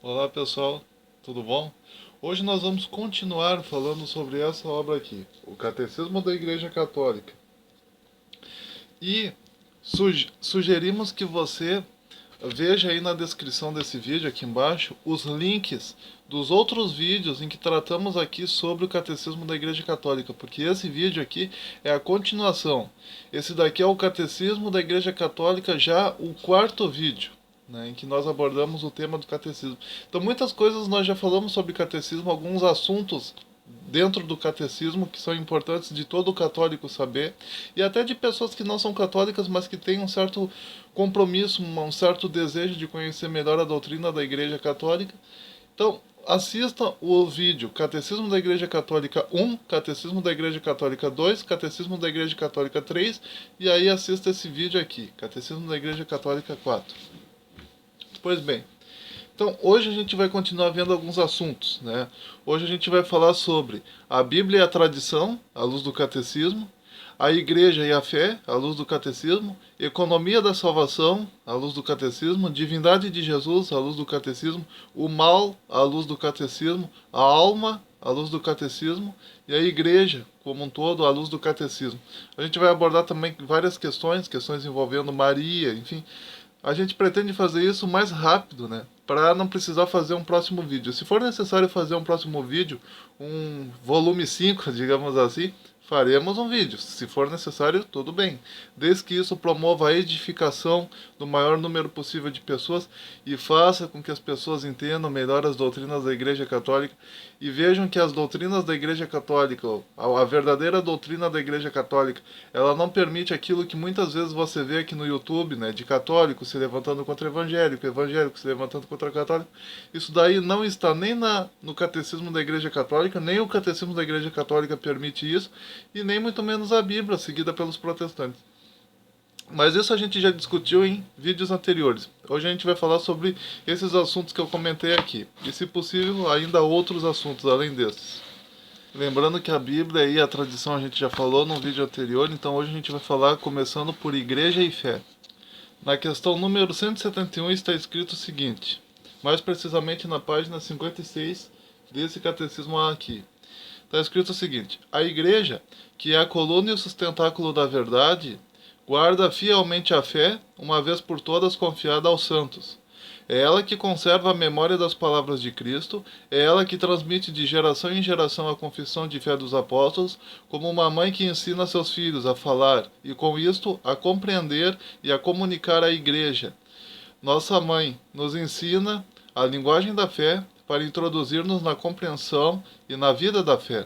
Olá pessoal, tudo bom? Hoje nós vamos continuar falando sobre essa obra aqui, o Catecismo da Igreja Católica. E sugerimos que você veja aí na descrição desse vídeo, aqui embaixo, os links dos outros vídeos em que tratamos aqui sobre o Catecismo da Igreja Católica, porque esse vídeo aqui é a continuação. Esse daqui é o Catecismo da Igreja Católica, já o quarto vídeo, né, em que nós abordamos o tema do catecismo. Então, muitas coisas nós já falamos sobre catecismo, alguns assuntos dentro do catecismo que são importantes de todo católico saber, e até de pessoas que não são católicas, mas que têm um certo compromisso, um certo desejo de conhecer melhor a doutrina da Igreja Católica. Então, assista o vídeo Catecismo da Igreja Católica 1, Catecismo da Igreja Católica 2, Catecismo da Igreja Católica 3, e aí assista esse vídeo aqui, Catecismo da Igreja Católica 4. Pois bem, então hoje a gente vai continuar vendo alguns assuntos, né? Hoje a gente vai falar sobre a Bíblia e a tradição, à luz do catecismo, a igreja e a fé, à luz do catecismo, economia da salvação, à luz do catecismo, divindade de Jesus, à luz do catecismo, o mal, à luz do catecismo, a alma, à luz do catecismo, e a igreja como um todo, à luz do catecismo. A gente vai abordar também várias questões envolvendo Maria, enfim. A gente pretende fazer isso mais rápido, né? Para não precisar fazer um próximo vídeo. Se for necessário fazer um próximo vídeo, um volume 5, digamos assim, faremos um vídeo. Se for necessário, tudo bem. Desde que isso promova a edificação do maior número possível de pessoas e faça com que as pessoas entendam melhor as doutrinas da Igreja Católica e vejam que as doutrinas da Igreja Católica, a verdadeira doutrina da Igreja Católica, ela não permite aquilo que muitas vezes você vê aqui no YouTube, né, de católico se levantando contra evangélico, evangélico se levantando contra católico. Isso daí não está nem no catecismo da Igreja Católica, nem o catecismo da Igreja Católica permite isso, e nem muito menos a Bíblia, seguida pelos protestantes. Mas isso a gente já discutiu em vídeos anteriores. Hoje a gente vai falar sobre esses assuntos que eu comentei aqui. E, se possível, ainda outros assuntos além desses. Lembrando que a Bíblia e a tradição a gente já falou num vídeo anterior, então hoje a gente vai falar começando por igreja e fé. Na questão número 171 está escrito o seguinte, mais precisamente na página 56 desse catecismo aqui. Está escrito o seguinte: a igreja, que é a coluna e o sustentáculo da verdade, guarda fielmente a fé, uma vez por todas confiada aos santos. É ela que conserva a memória das palavras de Cristo, é ela que transmite de geração em geração a confissão de fé dos apóstolos, como uma mãe que ensina seus filhos a falar e, com isto, a compreender e a comunicar à igreja. Nossa mãe nos ensina a linguagem da fé para introduzir-nos na compreensão e na vida da fé.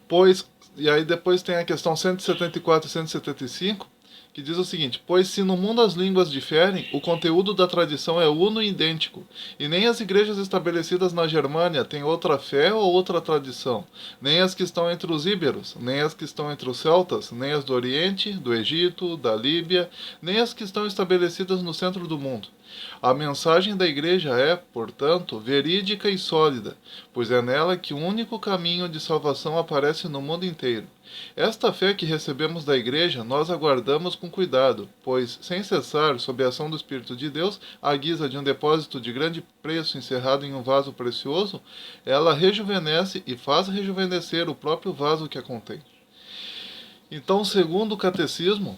Pois, e aí depois tem a questão 174 e 175, que diz o seguinte: pois se no mundo as línguas diferem, o conteúdo da tradição é uno e idêntico, e nem as igrejas estabelecidas na Germânia têm outra fé ou outra tradição, nem as que estão entre os íberos, nem as que estão entre os celtas, nem as do Oriente, do Egito, da Líbia, nem as que estão estabelecidas no centro do mundo. A mensagem da Igreja é, portanto, verídica e sólida, pois é nela que o único caminho de salvação aparece no mundo inteiro. Esta fé que recebemos da Igreja nós aguardamos com cuidado, pois, sem cessar, sob a ação do Espírito de Deus, à guisa de um depósito de grande preço encerrado em um vaso precioso, ela rejuvenesce e faz rejuvenescer o próprio vaso que a contém. Então, segundo o Catecismo,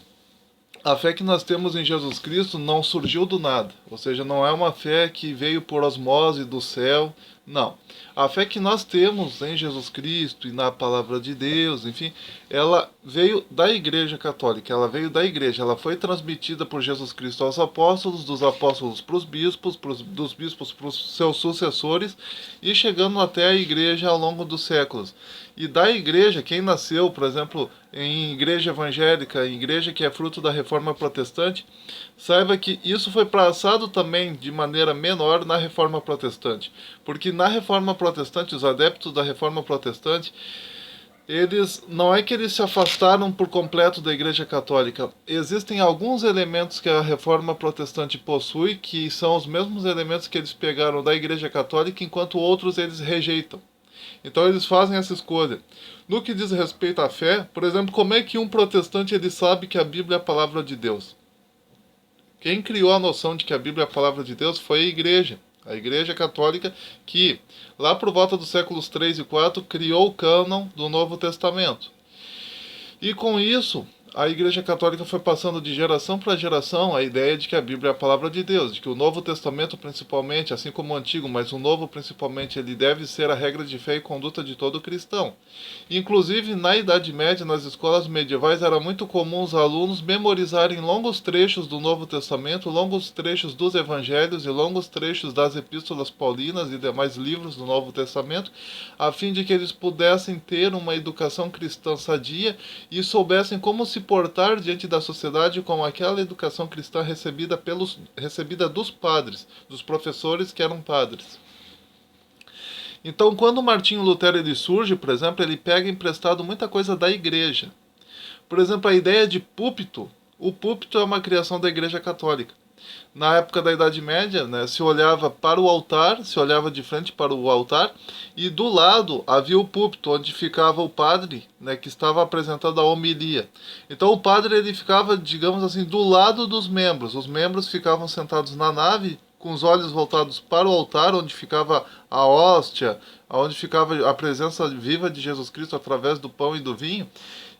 a fé que nós temos em Jesus Cristo não surgiu do nada, ou seja, não é uma fé que veio por osmose do céu, não. A fé que nós temos em Jesus Cristo e na palavra de Deus, enfim, ela veio da Igreja Católica, ela veio da Igreja, ela foi transmitida por Jesus Cristo aos apóstolos, dos apóstolos para os bispos, dos bispos para os seus sucessores e chegando até a Igreja ao longo dos séculos. E da Igreja, quem nasceu, por exemplo, em igreja evangélica, em igreja que é fruto da Reforma Protestante, saiba que isso foi passado também de maneira menor na Reforma Protestante. Porque na Reforma Protestante, os adeptos da Reforma Protestante, eles não é que eles se afastaram por completo da Igreja Católica. Existem alguns elementos que a Reforma Protestante possui que são os mesmos elementos que eles pegaram da Igreja Católica, enquanto outros eles rejeitam. Então eles fazem essa escolha. No que diz respeito à fé, por exemplo, como é que um protestante ele sabe que a Bíblia é a palavra de Deus? Quem criou a noção de que a Bíblia é a palavra de Deus foi a igreja. A Igreja Católica que, lá por volta dos séculos 3 e 4, criou o cânon do Novo Testamento. E com isso, a Igreja Católica foi passando de geração para geração a ideia de que a Bíblia é a palavra de Deus, de que o Novo Testamento principalmente, assim como o Antigo, mas o Novo principalmente, ele deve ser a regra de fé e conduta de todo cristão. Inclusive, na Idade Média, nas escolas medievais, era muito comum os alunos memorizarem longos trechos do Novo Testamento, longos trechos dos Evangelhos e longos trechos das Epístolas Paulinas e demais livros do Novo Testamento, a fim de que eles pudessem ter uma educação cristã sadia e soubessem como se portar diante da sociedade com aquela educação cristã recebida dos padres, dos professores que eram padres. Então, quando Martinho Lutero ele surge, por exemplo, ele pega emprestado muita coisa da igreja. Por exemplo, a ideia de púlpito. O púlpito é uma criação da Igreja Católica. Na época da Idade Média, né, se olhava para o altar, se olhava de frente para o altar, e do lado havia o púlpito, onde ficava o padre, né, que estava apresentando a homilia. Então o padre ele ficava, digamos assim, do lado dos membros. Os membros ficavam sentados na nave, com os olhos voltados para o altar, onde ficava a hóstia, onde ficava a presença viva de Jesus Cristo através do pão e do vinho.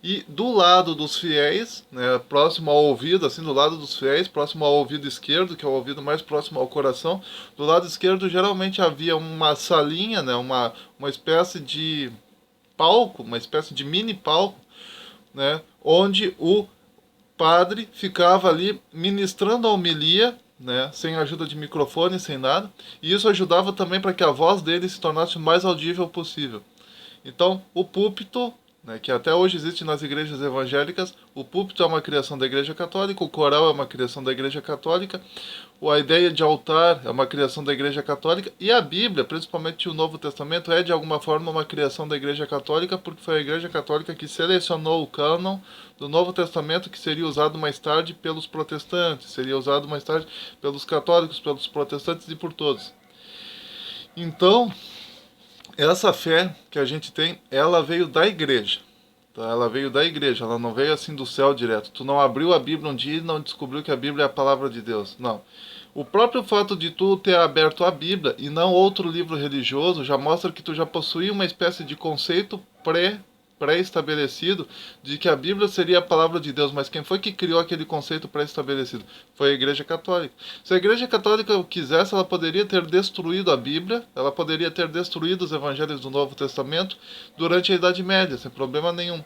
E do lado dos fiéis, né, próximo ao ouvido, assim, do lado dos fiéis, próximo ao ouvido esquerdo, que é o ouvido mais próximo ao coração, do lado esquerdo geralmente havia uma salinha, né, uma espécie de palco, uma espécie de mini palco, né, onde o padre ficava ali ministrando a homilia, né, sem ajuda de microfone, sem nada, e isso ajudava também para que a voz dele se tornasse o mais audível possível. Então, o púlpito, né, que até hoje existe nas igrejas evangélicas, o púlpito é uma criação da Igreja Católica, o coral é uma criação da Igreja Católica, a ideia de altar é uma criação da Igreja Católica, e a Bíblia, principalmente o Novo Testamento, é de alguma forma uma criação da Igreja Católica, porque foi a Igreja Católica que selecionou o cânon do Novo Testamento, que seria usado mais tarde pelos protestantes, seria usado mais tarde pelos católicos, pelos protestantes e por todos. Então, essa fé que a gente tem, ela veio da igreja. Tá? Ela veio da igreja, ela não veio assim do céu direto. Tu não abriu a Bíblia um dia e não descobriu que a Bíblia é a palavra de Deus. Não. O próprio fato de tu ter aberto a Bíblia e não outro livro religioso já mostra que tu já possuía uma espécie de conceito pré-estabelecido de que a Bíblia seria a palavra de Deus, mas quem foi que criou aquele conceito pré-estabelecido? Foi a Igreja Católica. Se a Igreja Católica quisesse, ela poderia ter destruído a Bíblia, ela poderia ter destruído os evangelhos do Novo Testamento durante a Idade Média, sem problema nenhum.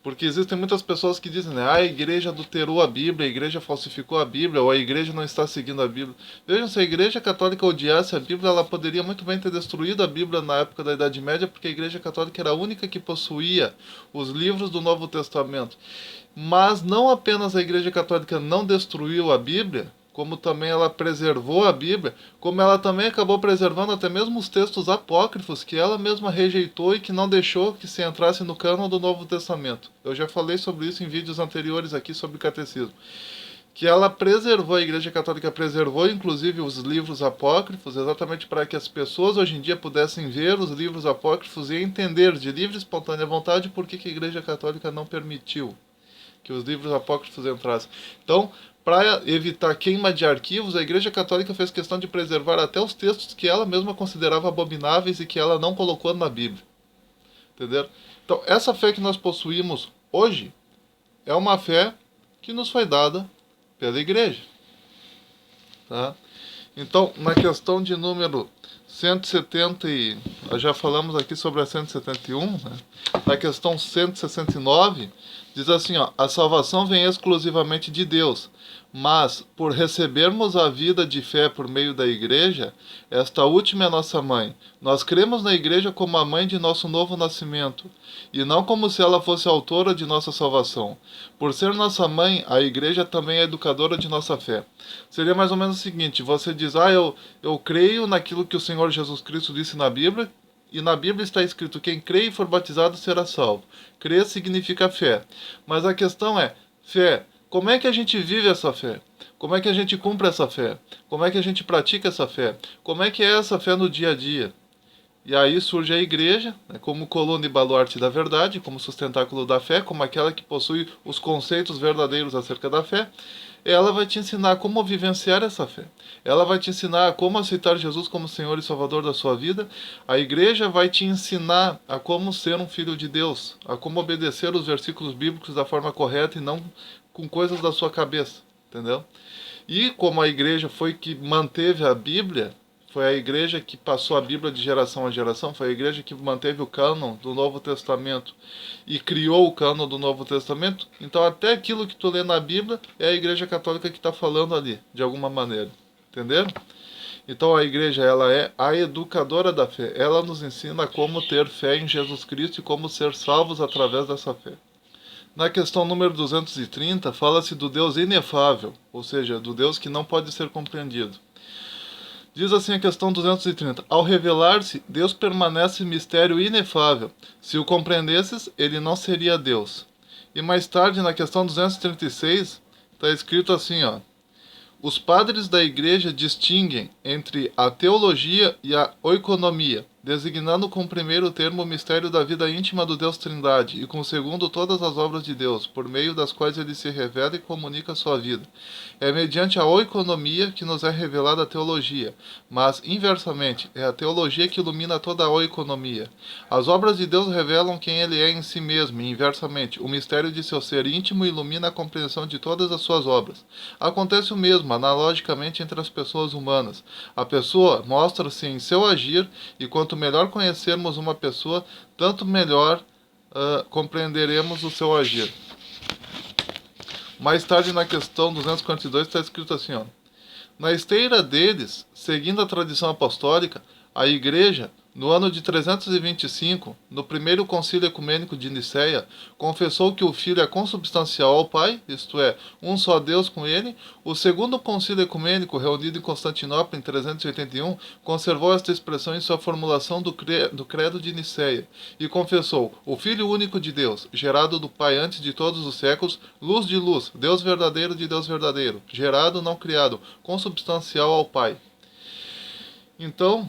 Porque existem muitas pessoas que dizem, né, a igreja adulterou a Bíblia, a igreja falsificou a Bíblia, ou a igreja não está seguindo a Bíblia. Vejam, se a Igreja Católica odiasse a Bíblia, ela poderia muito bem ter destruído a Bíblia na época da Idade Média, porque a Igreja Católica era a única que possuía os livros do Novo Testamento. Mas não apenas a Igreja Católica não destruiu a Bíblia, como também ela preservou a Bíblia, como ela também acabou preservando até mesmo os textos apócrifos que ela mesma rejeitou e que não deixou que se entrasse no cânon do Novo Testamento. Eu já falei sobre isso em vídeos anteriores aqui sobre o catecismo. Que ela preservou, a Igreja Católica preservou inclusive os livros apócrifos, exatamente para que as pessoas hoje em dia pudessem ver os livros apócrifos e entender de livre e espontânea vontade por que a Igreja Católica não permitiu que os livros apócrifos entrassem. Então, para evitar queima de arquivos, a Igreja Católica fez questão de preservar até os textos que ela mesma considerava abomináveis e que ela não colocou na Bíblia. Entenderam? Então, essa fé que nós possuímos hoje é uma fé que nos foi dada pela Igreja. Tá? Então, na questão de número 170, já falamos aqui sobre a 171, né? Na questão 169, diz assim, ó, a salvação vem exclusivamente de Deus, mas por recebermos a vida de fé por meio da Igreja, esta última é nossa mãe. Nós cremos na Igreja como a mãe de nosso novo nascimento, e não como se ela fosse a autora de nossa salvação. Por ser nossa mãe, a Igreja também é educadora de nossa fé. Seria mais ou menos o seguinte, você diz, eu creio naquilo que o Senhor Jesus Cristo disse na Bíblia, e na Bíblia está escrito, quem crê e for batizado será salvo. Crer significa fé. Mas a questão é, fé, como é que a gente vive essa fé? Como é que a gente cumpre essa fé? Como é que a gente pratica essa fé? Como é que é essa fé no dia a dia? E aí surge a igreja, né, como coluna e baluarte da verdade, como sustentáculo da fé, como aquela que possui os conceitos verdadeiros acerca da fé. ela vai te ensinar como vivenciar essa fé. Ela vai te ensinar como aceitar Jesus como Senhor e Salvador da sua vida. A igreja vai te ensinar a como ser um filho de Deus, a como obedecer os versículos bíblicos da forma correta e não com coisas da sua cabeça, entendeu? E como a igreja foi que manteve a Bíblia, foi a igreja que passou a Bíblia de geração a geração, foi a igreja que manteve o cânon do Novo Testamento e criou o cânon do Novo Testamento, então até aquilo que tu lê na Bíblia é a igreja católica que está falando ali, de alguma maneira. Entenderam? Então a igreja, ela é a educadora da fé. Ela nos ensina como ter fé em Jesus Cristo e como ser salvos através dessa fé. Na questão número 230, fala-se do Deus inefável, ou seja, do Deus que não pode ser compreendido. Diz assim a questão 230: ao revelar-se, Deus permanece mistério inefável. Se o compreendesses, ele não seria Deus. E mais tarde, na questão 236, está escrito assim, ó: os padres da Igreja distinguem entre a teologia e a oikonomia, designando com o primeiro termo o mistério da vida íntima do Deus Trindade, e com o segundo todas as obras de Deus, por meio das quais ele se revela e comunica a sua vida. É mediante a oikonomia que nos é revelada a teologia, mas, inversamente, é a teologia que ilumina toda a oikonomia. As obras de Deus revelam quem ele é em si mesmo, e, inversamente, o mistério de seu ser íntimo ilumina a compreensão de todas as suas obras. Acontece o mesmo, analogicamente, entre as pessoas humanas. A pessoa mostra-se em seu agir, e quanto melhor conhecermos uma pessoa, tanto melhor compreenderemos o seu agir. Mais tarde, na questão 242, está escrito assim, ó: na esteira deles, seguindo a tradição apostólica, a Igreja, no ano de 325, no primeiro concílio ecumênico de Nicéia, confessou que o Filho é consubstancial ao Pai, isto é, um só Deus com ele. O segundo concílio ecumênico, reunido em Constantinopla em 381, conservou esta expressão em sua formulação do Credo de Nicéia, e confessou: o Filho único de Deus, gerado do Pai antes de todos os séculos, luz de luz, Deus verdadeiro de Deus verdadeiro, gerado, não criado, consubstancial ao Pai. Então,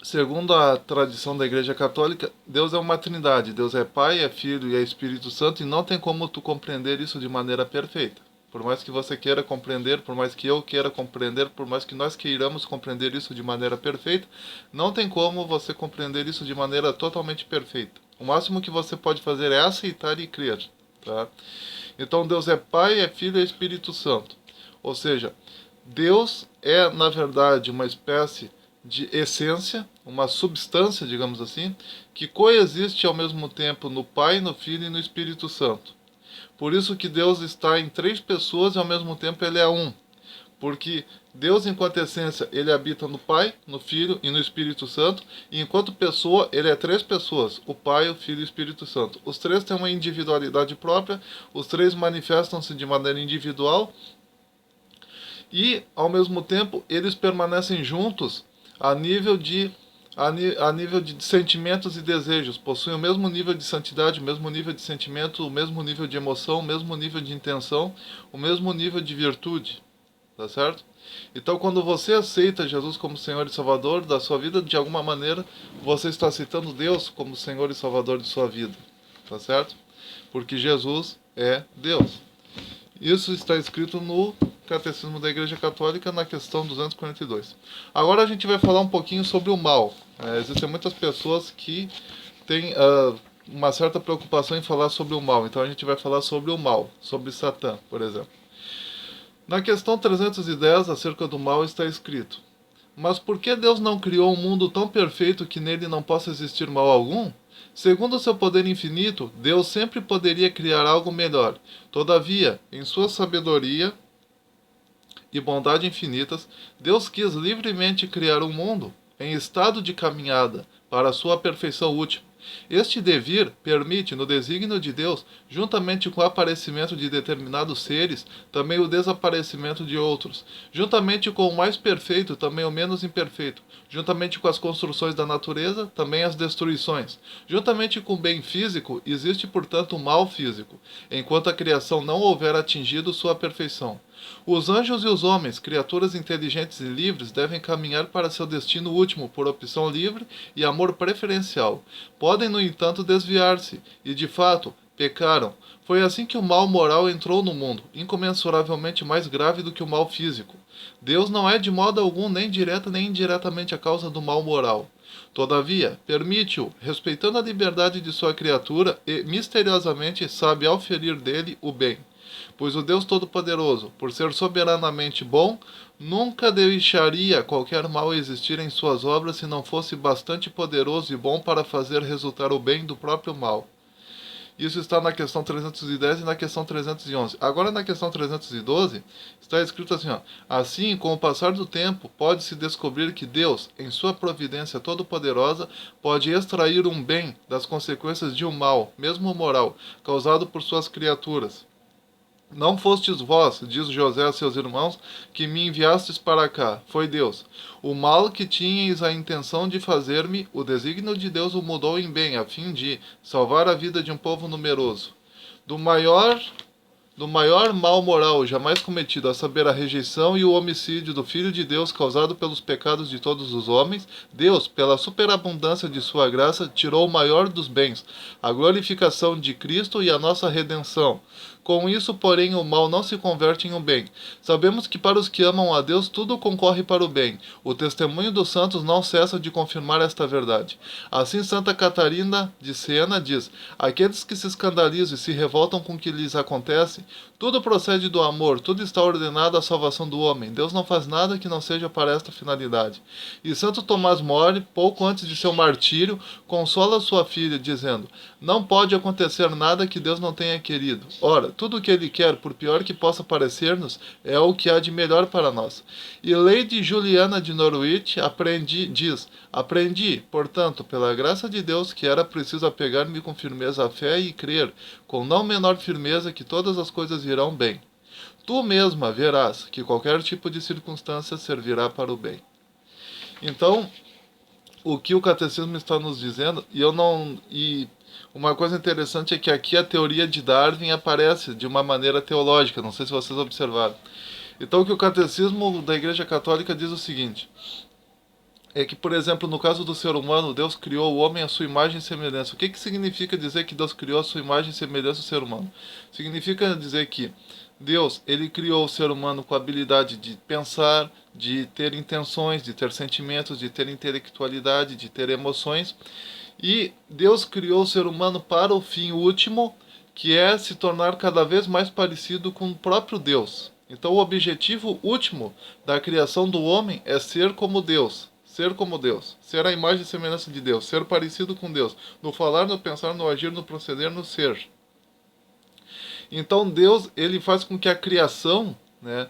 segundo a tradição da Igreja Católica, Deus é uma trindade. Deus é Pai, é Filho e é Espírito Santo, e não tem como tu compreender isso de maneira perfeita. Por mais que você queira compreender, por mais que eu queira compreender, por mais que nós queiramos compreender isso de maneira perfeita, não tem como você compreender isso de maneira totalmente perfeita. O máximo que você pode fazer é aceitar e crer. Tá? Então Deus é Pai, é Filho e é Espírito Santo. Ou seja, Deus é, na verdade, uma espécie de essência, uma substância, digamos assim, que coexiste ao mesmo tempo no Pai, no Filho e no Espírito Santo. Por isso que Deus está em três pessoas e ao mesmo tempo ele é um. Porque Deus, enquanto essência, ele habita no Pai, no Filho e no Espírito Santo, e enquanto pessoa, ele é três pessoas: o Pai, o Filho e o Espírito Santo. Os três têm uma individualidade própria, os três manifestam-se de maneira individual, e, ao mesmo tempo, eles permanecem juntos a nível de sentimentos e desejos. Possuem o mesmo nível de santidade, o mesmo nível de sentimento, o mesmo nível de emoção, o mesmo nível de intenção, o mesmo nível de virtude. Tá certo? Então, quando você aceita Jesus como Senhor e Salvador da sua vida, de alguma maneira, você está aceitando Deus como Senhor e Salvador de sua vida. Tá certo? Porque Jesus é Deus. Isso está escrito no Catecismo da Igreja Católica, na questão 242. Agora a gente vai falar um pouquinho sobre o mal. Existem muitas pessoas que têm uma certa preocupação em falar sobre o mal. Então a gente vai falar sobre o mal, sobre Satã, por exemplo. Na questão 310, acerca do mal, está escrito: mas por que Deus não criou um mundo tão perfeito que nele não possa existir mal algum? Segundo o seu poder infinito, Deus sempre poderia criar algo melhor. Todavia, em sua sabedoria e bondade infinitas, Deus quis livremente criar um mundo em estado de caminhada para a sua perfeição última. Este devir permite, no desígnio de Deus, juntamente com o aparecimento de determinados seres, também o desaparecimento de outros. Juntamente com o mais perfeito, também o menos imperfeito. Juntamente com as construções da natureza, também as destruições. Juntamente com o bem físico, existe, portanto, o mal físico, enquanto a criação não houver atingido sua perfeição. Os anjos e os homens, criaturas inteligentes e livres, devem caminhar para seu destino último por opção livre e amor preferencial. Podem, no entanto, desviar-se, e de fato, pecaram. Foi assim que o mal moral entrou no mundo, incomensuravelmente mais grave do que o mal físico. Deus não é de modo algum nem direta nem indiretamente a causa do mal moral. Todavia, permite-o, respeitando a liberdade de sua criatura, e misteriosamente sabe auferir dele o bem. Pois o Deus Todo-Poderoso, por ser soberanamente bom, nunca deixaria qualquer mal existir em suas obras se não fosse bastante poderoso e bom para fazer resultar o bem do próprio mal. Isso está na questão 310 e na questão 311. Agora, na questão 312, está escrito assim, ó: assim, com o passar do tempo, pode-se descobrir que Deus, em sua providência todo-poderosa, pode extrair um bem das consequências de um mal, mesmo moral, causado por suas criaturas. Não fostes vós, diz José a seus irmãos, que me enviastes para cá, foi Deus. O mal que tinhais a intenção de fazer-me, o desígnio de Deus o mudou em bem, a fim de salvar a vida de um povo numeroso. Do maior mal moral jamais cometido, a saber, a rejeição e o homicídio do Filho de Deus causado pelos pecados de todos os homens, Deus, pela superabundância de sua graça, tirou o maior dos bens, a glorificação de Cristo e a nossa redenção. Com isso, porém, o mal não se converte em um bem. Sabemos que para os que amam a Deus tudo concorre para o bem. O testemunho dos santos não cessa de confirmar esta verdade. Assim, Santa Catarina de Siena diz: aqueles que se escandalizam e se revoltam com o que lhes acontece, tudo procede do amor, tudo está ordenado à salvação do homem. Deus não faz nada que não seja para esta finalidade. E Santo Tomás More, pouco antes de seu martírio, consola sua filha, dizendo: não pode acontecer nada que Deus não tenha querido. Ora, tudo o que Ele quer, por pior que possa parecer-nos, é o que há de melhor para nós. E Lady Juliana de Norwich aprendi, portanto, pela graça de Deus, que era preciso apegar-me com firmeza à fé e crer, com não menor firmeza, que todas as coisas irão bem. Tu mesma verás que qualquer tipo de circunstância servirá para o bem. Então, o que o catecismo está nos dizendo, uma coisa interessante é que aqui a teoria de Darwin aparece de uma maneira teológica, não sei se vocês observaram. Então, o que o catecismo da Igreja Católica diz o seguinte: é que, por exemplo, no caso do ser humano, Deus criou o homem à sua imagem e semelhança. O que significa dizer que Deus criou a sua imagem e semelhança do ser humano? Significa dizer que Deus, ele criou o ser humano com a habilidade de pensar, de ter intenções, de ter sentimentos, de ter intelectualidade, de ter emoções. E Deus criou o ser humano para o fim último, que é se tornar cada vez mais parecido com o próprio Deus. Então, o objetivo último da criação do homem é ser como Deus. Ser como Deus. Ser a imagem e semelhança de Deus. Ser parecido com Deus. No falar, no pensar, no agir, no proceder, no ser. Então, Deus, ele faz com que a criação, né,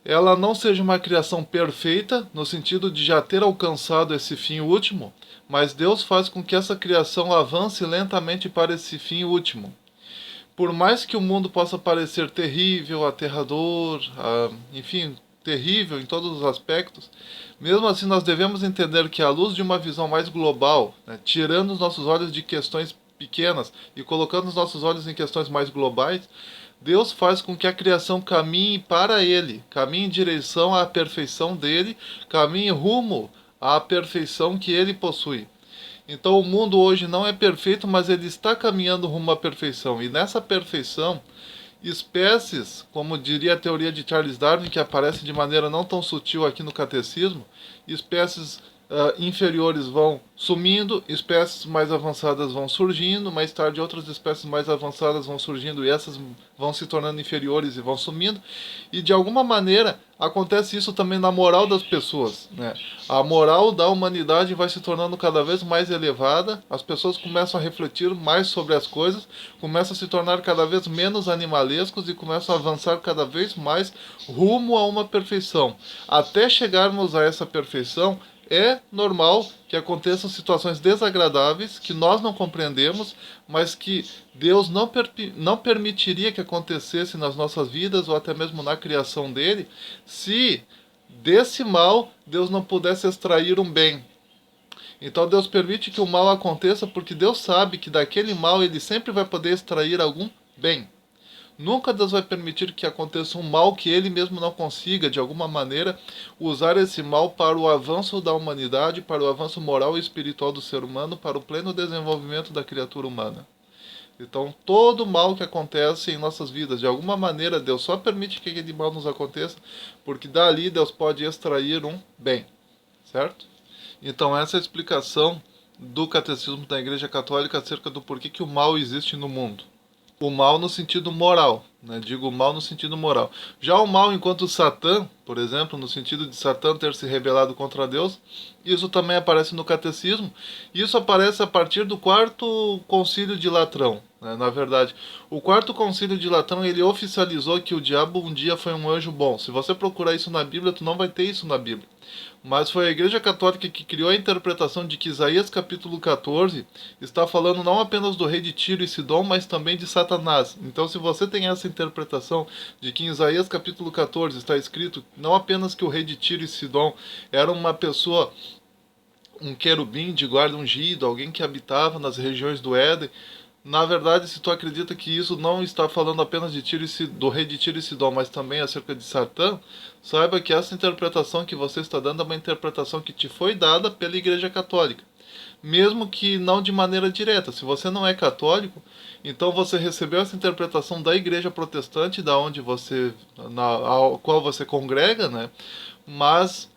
ela não seja uma criação perfeita, no sentido de já ter alcançado esse fim último, mas Deus faz com que essa criação avance lentamente para esse fim último. Por mais que o mundo possa parecer terrível, aterrador, enfim, terrível em todos os aspectos, mesmo assim nós devemos entender que, à luz de uma visão mais global, né, tirando os nossos olhos de questões pequenas e colocando os nossos olhos em questões mais globais, Deus faz com que a criação caminhe para Ele, caminhe em direção à perfeição dEle, caminhe rumo à perfeição que Ele possui. Então o mundo hoje não é perfeito, mas ele está caminhando rumo à perfeição. E nessa perfeição, espécies, como diria a teoria de Charles Darwin, que aparece de maneira não tão sutil aqui no catecismo, espécies inferiores vão sumindo, espécies mais avançadas vão surgindo, mais tarde outras espécies mais avançadas vão surgindo e essas vão se tornando inferiores e vão sumindo. E de alguma maneira acontece isso também na moral das pessoas, né? A moral da humanidade vai se tornando cada vez mais elevada, as pessoas começam a refletir mais sobre as coisas, começam a se tornar cada vez menos animalescos e começam a avançar cada vez mais rumo a uma perfeição. Até chegarmos a essa perfeição, é normal que aconteçam situações desagradáveis que nós não compreendemos, mas que Deus não permitiria que acontecesse nas nossas vidas ou até mesmo na criação dele, se desse mal Deus não pudesse extrair um bem. Então Deus permite que o mal aconteça porque Deus sabe que daquele mal ele sempre vai poder extrair algum bem. Nunca Deus vai permitir que aconteça um mal que ele mesmo não consiga, de alguma maneira, usar esse mal para o avanço da humanidade, para o avanço moral e espiritual do ser humano, para o pleno desenvolvimento da criatura humana. Então, todo mal que acontece em nossas vidas, de alguma maneira, Deus só permite que aquele mal nos aconteça, porque dali Deus pode extrair um bem, certo? Então, essa é a explicação do Catecismo da Igreja Católica acerca do porquê que o mal existe no mundo. O mal no sentido moral, né? Digo o mal no sentido moral. Já o mal enquanto Satã, por exemplo, no sentido de Satã ter se rebelado contra Deus, isso também aparece no Catecismo. Isso aparece a partir do quarto concílio de Latrão, né? Na verdade, o quarto concílio de Latrão, ele oficializou que o diabo um dia foi um anjo bom. Se você procurar isso na Bíblia, tu não vai ter isso na Bíblia. Mas foi a Igreja Católica que criou a interpretação de que Isaías capítulo 14 está falando não apenas do rei de Tiro e Sidom, mas também de Satanás. Então, se você tem essa interpretação de que em Isaías capítulo 14 está escrito não apenas que o rei de Tiro e Sidom era uma pessoa, um querubim de guarda ungido, alguém que habitava nas regiões do Éden. Na verdade, se tu acredita que isso não está falando apenas de Tiro e do rei de Tiro e Sidom, mas também acerca de Satã, saiba que essa interpretação que você está dando é uma interpretação que te foi dada pela Igreja Católica. Mesmo que não de maneira direta. Se você não é católico, então você recebeu essa interpretação da Igreja Protestante, da onde você, a qual você congrega, né? Mas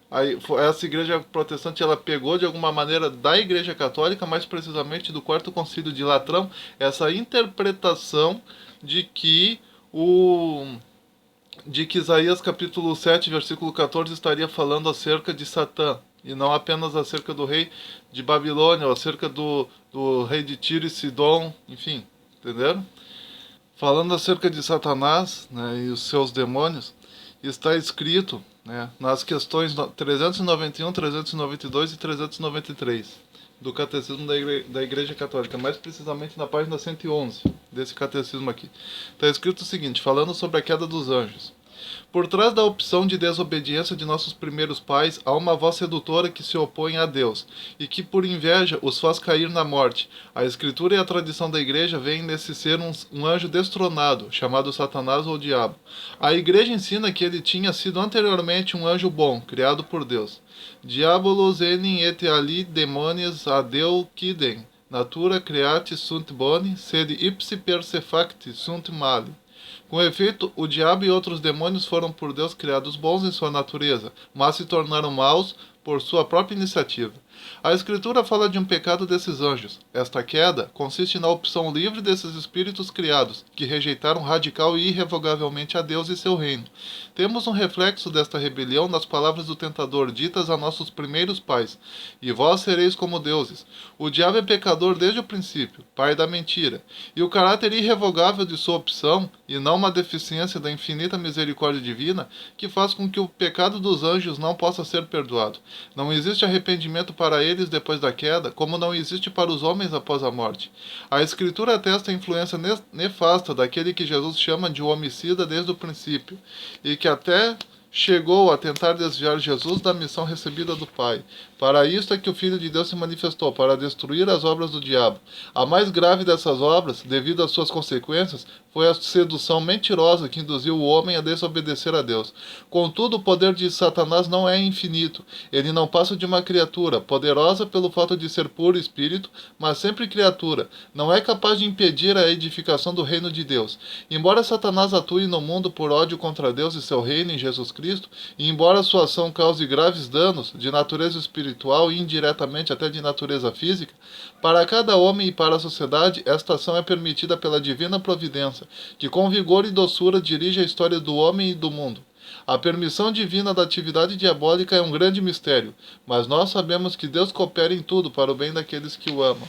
essa igreja protestante ela pegou de alguma maneira da igreja católica, mais precisamente do quarto concílio de Latrão, essa interpretação de que Isaías capítulo 7, versículo 14 estaria falando acerca de Satã, e não apenas acerca do rei de Babilônia, ou acerca do rei de Tiro e Sidom, enfim, entenderam? Falando acerca de Satanás, né, e os seus demônios, está escrito, né, nas questões 391, 392 e 393 do Catecismo da Igreja Católica, mais precisamente na página 111 desse catecismo aqui. Está escrito o seguinte, falando sobre a queda dos anjos. Por trás da opção de desobediência de nossos primeiros pais, há uma voz sedutora que se opõe a Deus, e que por inveja os faz cair na morte. A Escritura e a tradição da Igreja veem nesse ser um anjo destronado, chamado Satanás ou Diabo. A Igreja ensina que ele tinha sido anteriormente um anjo bom, criado por Deus. Diabolos enim et ali demonies adeu quidem, natura creati sunt boni, sed ipsi persefacti sunt mali. Com efeito, o diabo e outros demônios foram por Deus criados bons em sua natureza, mas se tornaram maus por sua própria iniciativa. A Escritura fala de um pecado desses anjos. Esta queda consiste na opção livre desses espíritos criados, que rejeitaram radical e irrevogavelmente a Deus e seu reino. Temos um reflexo desta rebelião nas palavras do tentador ditas a nossos primeiros pais: E vós sereis como deuses. O diabo é pecador desde o princípio, pai da mentira, e o caráter irrevogável de sua opção, e não uma deficiência da infinita misericórdia divina, que faz com que o pecado dos anjos não possa ser perdoado. Não existe arrependimento para eles depois da queda, como não existe para os homens após a morte. A Escritura atesta a influência nefasta daquele que Jesus chama de homicida desde o princípio, e que até chegou a tentar desviar Jesus da missão recebida do Pai. Para isto é que o Filho de Deus se manifestou, para destruir as obras do diabo. A mais grave dessas obras, devido às suas consequências, foi a sedução mentirosa que induziu o homem a desobedecer a Deus. Contudo, o poder de Satanás não é infinito. Ele não passa de uma criatura, poderosa pelo fato de ser puro espírito, mas sempre criatura. Não é capaz de impedir a edificação do reino de Deus. Embora Satanás atue no mundo por ódio contra Deus e seu reino em Jesus Cristo, e embora sua ação cause graves danos de natureza espiritual e indiretamente até de natureza física, para cada homem e para a sociedade, esta ação é permitida pela divina providência, que com vigor e doçura dirige a história do homem e do mundo. A permissão divina da atividade diabólica é um grande mistério, mas nós sabemos que Deus coopera em tudo para o bem daqueles que o amam.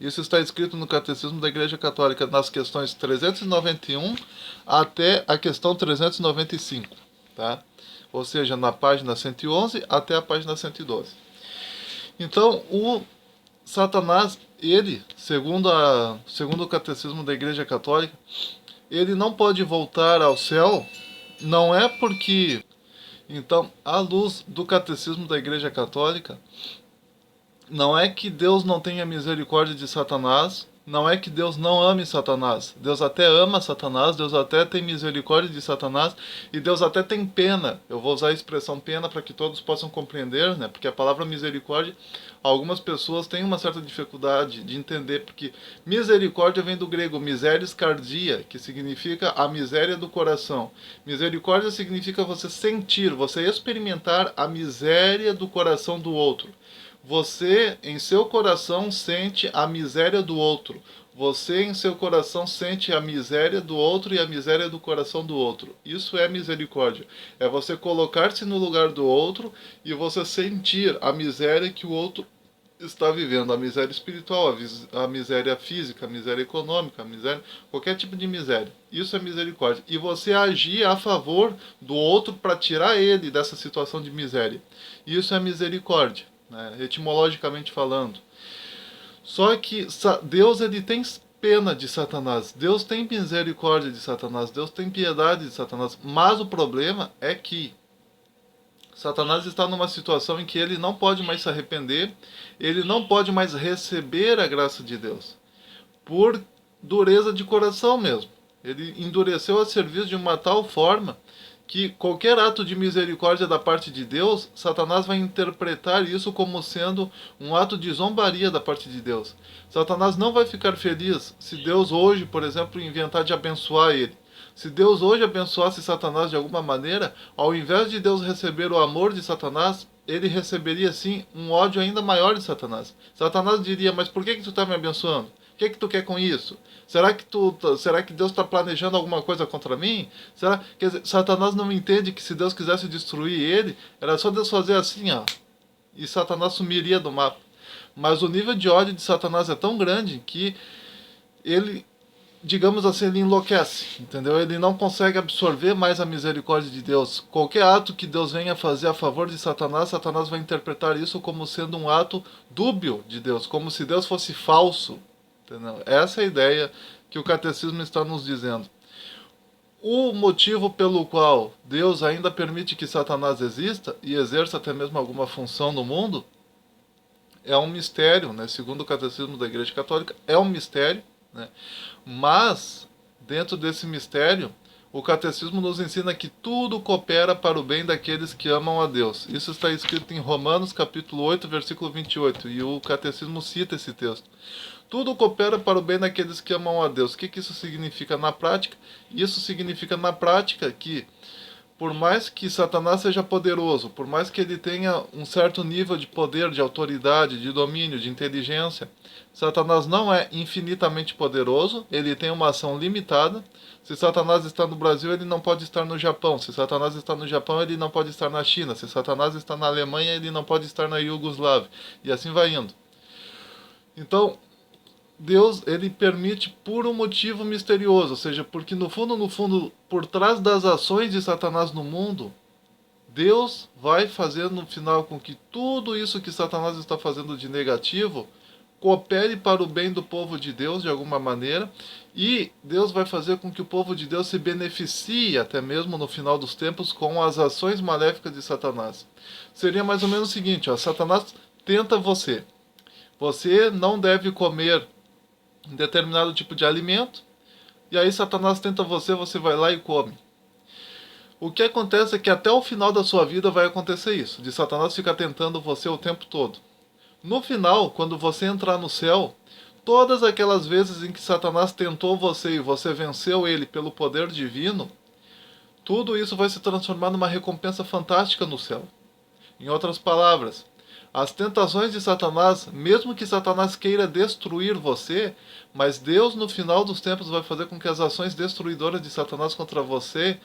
Isso está escrito no Catecismo da Igreja Católica nas questões 391 até a questão 395, tá? Ou seja, na página 111 até a página 112. Então, o Satanás, ele, segundo o Catecismo da Igreja Católica, ele não pode voltar ao céu, não é porque... Então, à luz do Catecismo da Igreja Católica, não é que Deus não tenha misericórdia de Satanás, Não é que Deus não ame Satanás. Deus até ama Satanás, Deus até tem misericórdia de Satanás e Deus até tem pena. Eu vou usar a expressão pena para que todos possam compreender, né? Porque a palavra misericórdia, algumas pessoas têm uma certa dificuldade de entender, porque misericórdia vem do grego miseris cardia, que significa a miséria do coração. Misericórdia significa você sentir, você experimentar a miséria do coração do outro. Você, em seu coração, sente a miséria do outro. Você, em seu coração, sente a miséria do outro e a miséria do coração do outro. Isso é misericórdia. É você colocar-se no lugar do outro e você sentir a miséria que o outro está vivendo. A miséria espiritual, a miséria física, a miséria econômica, a miséria, qualquer tipo de miséria. Isso é misericórdia. E você agir a favor do outro para tirar ele dessa situação de miséria. Isso é misericórdia, né, etimologicamente falando. Só que Deus, ele tem pena de Satanás, Deus tem misericórdia de Satanás, Deus tem piedade de Satanás, mas o problema é que Satanás está numa situação em que ele não pode mais se arrepender, ele não pode mais receber a graça de Deus, por dureza de coração mesmo. Ele endureceu a serviço de uma tal forma que qualquer ato de misericórdia da parte de Deus, Satanás vai interpretar isso como sendo um ato de zombaria da parte de Deus. Satanás não vai ficar feliz se Deus hoje, por exemplo, inventar de abençoar ele. Se Deus hoje abençoasse Satanás de alguma maneira, ao invés de Deus receber o amor de Satanás, ele receberia sim um ódio ainda maior de Satanás. Satanás diria: mas por que tu está me abençoando? O que tu quer com isso? Será que Deus está planejando alguma coisa contra mim? Quer dizer, Satanás não entende que se Deus quisesse destruir ele, era só Deus fazer assim, ó, e Satanás sumiria do mapa. Mas o nível de ódio de Satanás é tão grande que ele, digamos assim, ele enlouquece, entendeu? Ele não consegue absorver mais a misericórdia de Deus. Qualquer ato que Deus venha fazer a favor de Satanás, Satanás vai interpretar isso como sendo um ato dúbio de Deus, como se Deus fosse falso. Entendeu? Essa é a ideia que o catecismo está nos dizendo. O motivo pelo qual Deus ainda permite que Satanás exista e exerça até mesmo alguma função no mundo é um mistério, né? Segundo o catecismo da Igreja Católica, é um mistério, né? Mas, dentro desse mistério, o catecismo nos ensina que tudo coopera para o bem daqueles que amam a Deus. Isso está escrito em Romanos capítulo 8, versículo 28, e o catecismo cita esse texto. Tudo coopera para o bem daqueles que amam a Deus. O que isso significa na prática? Isso significa na prática que, por mais que Satanás seja poderoso, por mais que ele tenha um certo nível de poder, de autoridade, de domínio, de inteligência, Satanás não é infinitamente poderoso, ele tem uma ação limitada. Se Satanás está no Brasil, ele não pode estar no Japão. Se Satanás está no Japão, ele não pode estar na China. Se Satanás está na Alemanha, ele não pode estar na Iugoslávia. E assim vai indo. Então, Deus, ele permite por um motivo misterioso, ou seja, porque no fundo, por trás das ações de Satanás no mundo, Deus vai fazer no final com que tudo isso que Satanás está fazendo de negativo coopere para o bem do povo de Deus de alguma maneira, e Deus vai fazer com que o povo de Deus se beneficie até mesmo no final dos tempos com as ações maléficas de Satanás. Seria mais ou menos o seguinte, ó, Satanás tenta você. Você não deve comer um determinado tipo de alimento, e aí Satanás tenta você, você vai lá e come. O que acontece é que até o final da sua vida vai acontecer isso, de Satanás ficar tentando você o tempo todo. No final, quando você entrar no céu, todas aquelas vezes em que Satanás tentou você e você venceu ele pelo poder divino, tudo isso vai se transformar numa recompensa fantástica no céu. Em outras palavras, as tentações de Satanás, mesmo que Satanás queira destruir você, mas Deus no final dos tempos vai fazer com que as ações destruidoras de Satanás contra você,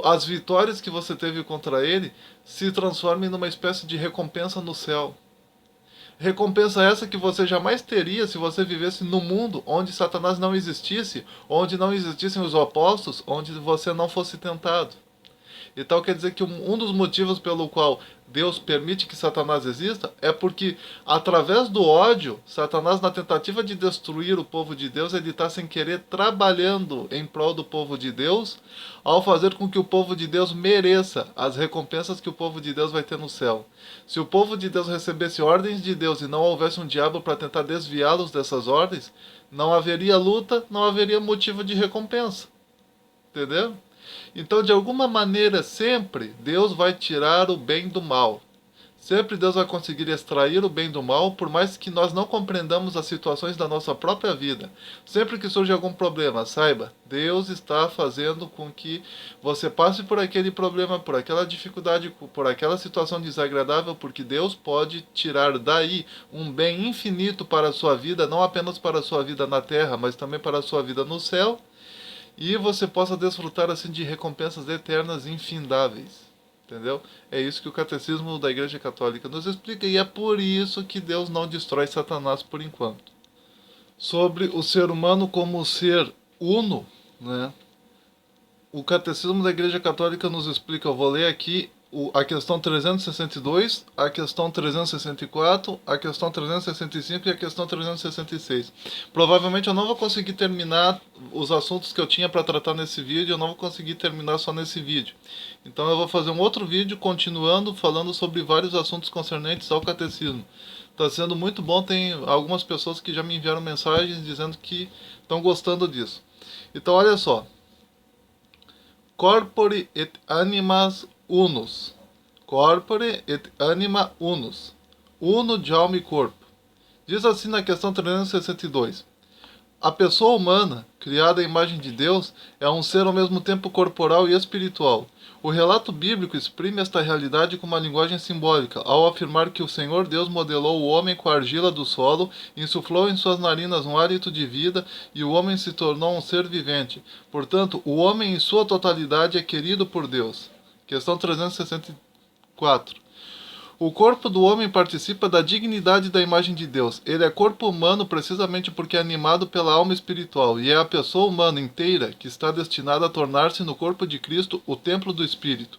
as vitórias que você teve contra ele, se transformem numa espécie de recompensa no céu. Recompensa essa que você jamais teria se você vivesse no mundo onde Satanás não existisse, onde não existissem os opostos, onde você não fosse tentado. Então quer dizer que um dos motivos pelo qual Deus permite que Satanás exista é porque, através do ódio, Satanás, na tentativa de destruir o povo de Deus, ele está sem querer trabalhando em prol do povo de Deus, ao fazer com que o povo de Deus mereça as recompensas que o povo de Deus vai ter no céu. Se o povo de Deus recebesse ordens de Deus e não houvesse um diabo para tentar desviá-los dessas ordens, não haveria luta, não haveria motivo de recompensa. Entendeu? Então, de alguma maneira, sempre Deus vai tirar o bem do mal. Sempre Deus vai conseguir extrair o bem do mal, por mais que nós não compreendamos as situações da nossa própria vida. Sempre que surge algum problema, saiba, Deus está fazendo com que você passe por aquele problema, por aquela dificuldade, por aquela situação desagradável, porque Deus pode tirar daí um bem infinito para a sua vida, não apenas para a sua vida na terra, mas também para a sua vida no céu, e você possa desfrutar assim de recompensas eternas infindáveis. Entendeu? É isso que o Catecismo da Igreja Católica nos explica, e é por isso que Deus não destrói Satanás por enquanto. Sobre o ser humano como ser uno, né? O Catecismo da Igreja Católica nos explica, eu vou ler aqui a questão 362, a questão 364, a questão 365 e a questão 366. Provavelmente eu não vou conseguir terminar os assuntos que eu tinha para tratar nesse vídeo, eu não vou conseguir terminar só nesse vídeo. Então eu vou fazer um outro vídeo continuando falando sobre vários assuntos concernentes ao catecismo. Está sendo muito bom, tem algumas pessoas que já me enviaram mensagens dizendo que estão gostando disso. Então olha só. Corpore et animas unus. Corpore et anima unus. Uno de alma e corpo. Diz assim na questão 362. A pessoa humana, criada à imagem de Deus, é um ser ao mesmo tempo corporal e espiritual. O relato bíblico exprime esta realidade com uma linguagem simbólica, ao afirmar que o Senhor Deus modelou o homem com a argila do solo, insuflou em suas narinas um hálito de vida e o homem se tornou um ser vivente. Portanto, o homem em sua totalidade é querido por Deus. Questão 364. O corpo do homem participa da dignidade da imagem de Deus. Ele é corpo humano precisamente porque é animado pela alma espiritual, e é a pessoa humana inteira que está destinada a tornar-se no corpo de Cristo o templo do Espírito.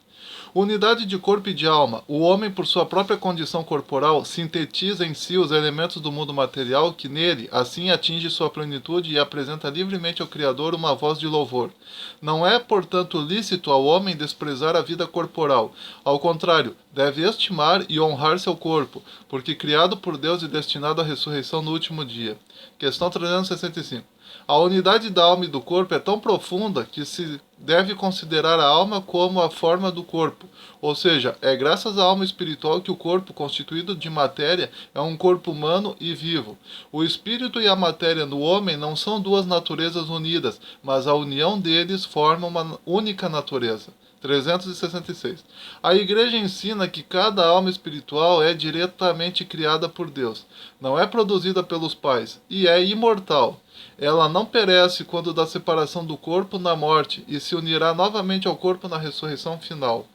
Unidade de corpo e de alma. O homem, por sua própria condição corporal, sintetiza em si os elementos do mundo material que nele, assim, atinge sua plenitude e apresenta livremente ao Criador uma voz de louvor. Não é, portanto, lícito ao homem desprezar a vida corporal. Ao contrário, deve estimar e honrar seu corpo, porque criado por Deus e destinado à ressurreição no último dia. Questão 365. A unidade da alma e do corpo é tão profunda que se deve considerar a alma como a forma do corpo. Ou seja, é graças à alma espiritual que o corpo, constituído de matéria, é um corpo humano e vivo. O espírito e a matéria no homem não são duas naturezas unidas, mas a união deles forma uma única natureza. 366. A Igreja ensina que cada alma espiritual é diretamente criada por Deus, não é produzida pelos pais, e é imortal. Ela não perece quando da separação do corpo na morte, e se unirá novamente ao corpo na ressurreição final.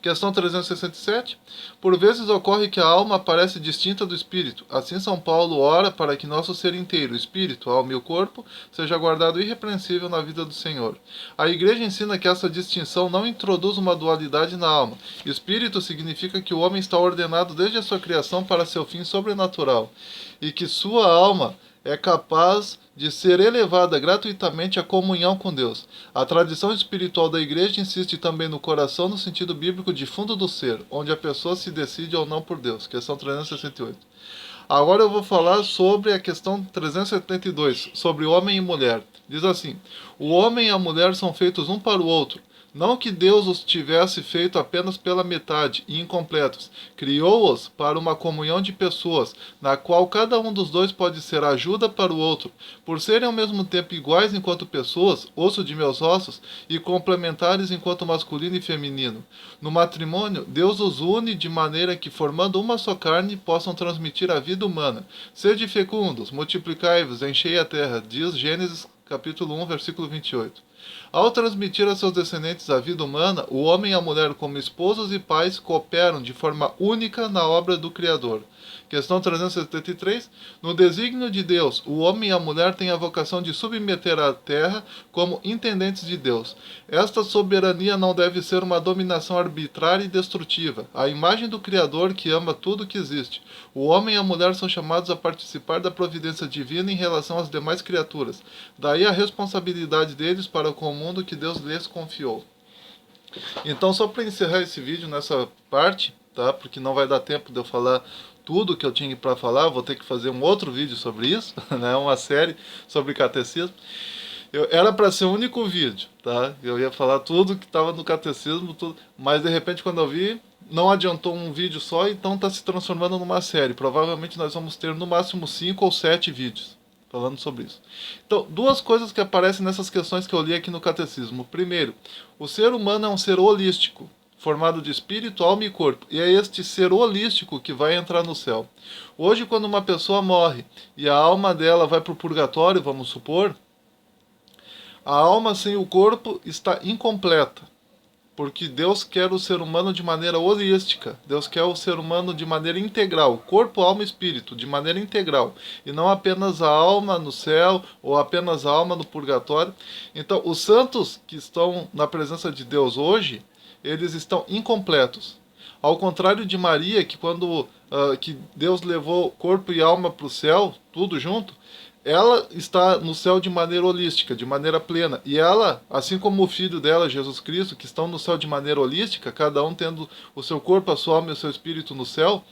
Questão 367. Por vezes ocorre que a alma aparece distinta do espírito. Assim São Paulo ora para que nosso ser inteiro, espírito, alma e o corpo, seja guardado irrepreensível na vida do Senhor. A Igreja ensina que essa distinção não introduz uma dualidade na alma. Espírito significa que o homem está ordenado desde a sua criação para seu fim sobrenatural, e que sua alma é capaz de ser elevada gratuitamente à comunhão com Deus. A tradição espiritual da Igreja insiste também no coração no sentido bíblico de fundo do ser, onde a pessoa se decide ou não por Deus. Questão 368. Agora eu vou falar sobre a questão 372, sobre homem e mulher. Diz assim: o homem e a mulher são feitos um para o outro. Não que Deus os tivesse feito apenas pela metade e incompletos. Criou-os para uma comunhão de pessoas, na qual cada um dos dois pode ser ajuda para o outro. Por serem ao mesmo tempo iguais enquanto pessoas, osso de meus ossos, e complementares enquanto masculino e feminino. No matrimônio, Deus os une de maneira que, formando uma só carne, possam transmitir a vida humana. Sede fecundos, multiplicai-vos, enchei a terra, diz Gênesis capítulo 1, versículo 28. Ao transmitir a seus descendentes a vida humana, o homem e a mulher, como esposos e pais, cooperam de forma única na obra do Criador. Questão 373. No desígnio de Deus, o homem e a mulher têm a vocação de submeter a terra como intendentes de Deus. Esta soberania não deve ser uma dominação arbitrária e destrutiva. A imagem do Criador que ama tudo que existe. O homem e a mulher são chamados a participar da providência divina em relação às demais criaturas. Daí a responsabilidade deles para com o mundo que Deus lhes confiou. Então, só para encerrar esse vídeo nessa parte, tá? Porque não vai dar tempo de eu falar tudo que eu tinha para falar, vou ter que fazer um outro vídeo sobre isso, né? Uma série sobre catecismo. Era para ser um único vídeo, tá? Eu ia falar tudo que estava no catecismo, tudo, mas de repente quando eu vi, não adiantou um vídeo só, então está se transformando numa série. Provavelmente nós vamos ter no máximo 5 ou 7 vídeos falando sobre isso. Então, duas coisas que aparecem nessas questões que eu li aqui no catecismo. Primeiro, o ser humano é um ser holístico, formado de espírito, alma e corpo. E é este ser holístico que vai entrar no céu. Hoje, quando uma pessoa morre e a alma dela vai para o purgatório, vamos supor, a alma sem o corpo está incompleta. Porque Deus quer o ser humano de maneira holística. Deus quer o ser humano de maneira integral. Corpo, alma e espírito, de maneira integral. E não apenas a alma no céu ou apenas a alma no purgatório. Então, os santos que estão na presença de Deus hoje, eles estão incompletos. Ao contrário de Maria, que quando que Deus levou corpo e alma para o céu, tudo junto, ela está no céu de maneira holística, de maneira plena. E ela, assim como o Filho dela, Jesus Cristo, que estão no céu de maneira holística, cada um tendo o seu corpo, a sua alma e o seu espírito no céu.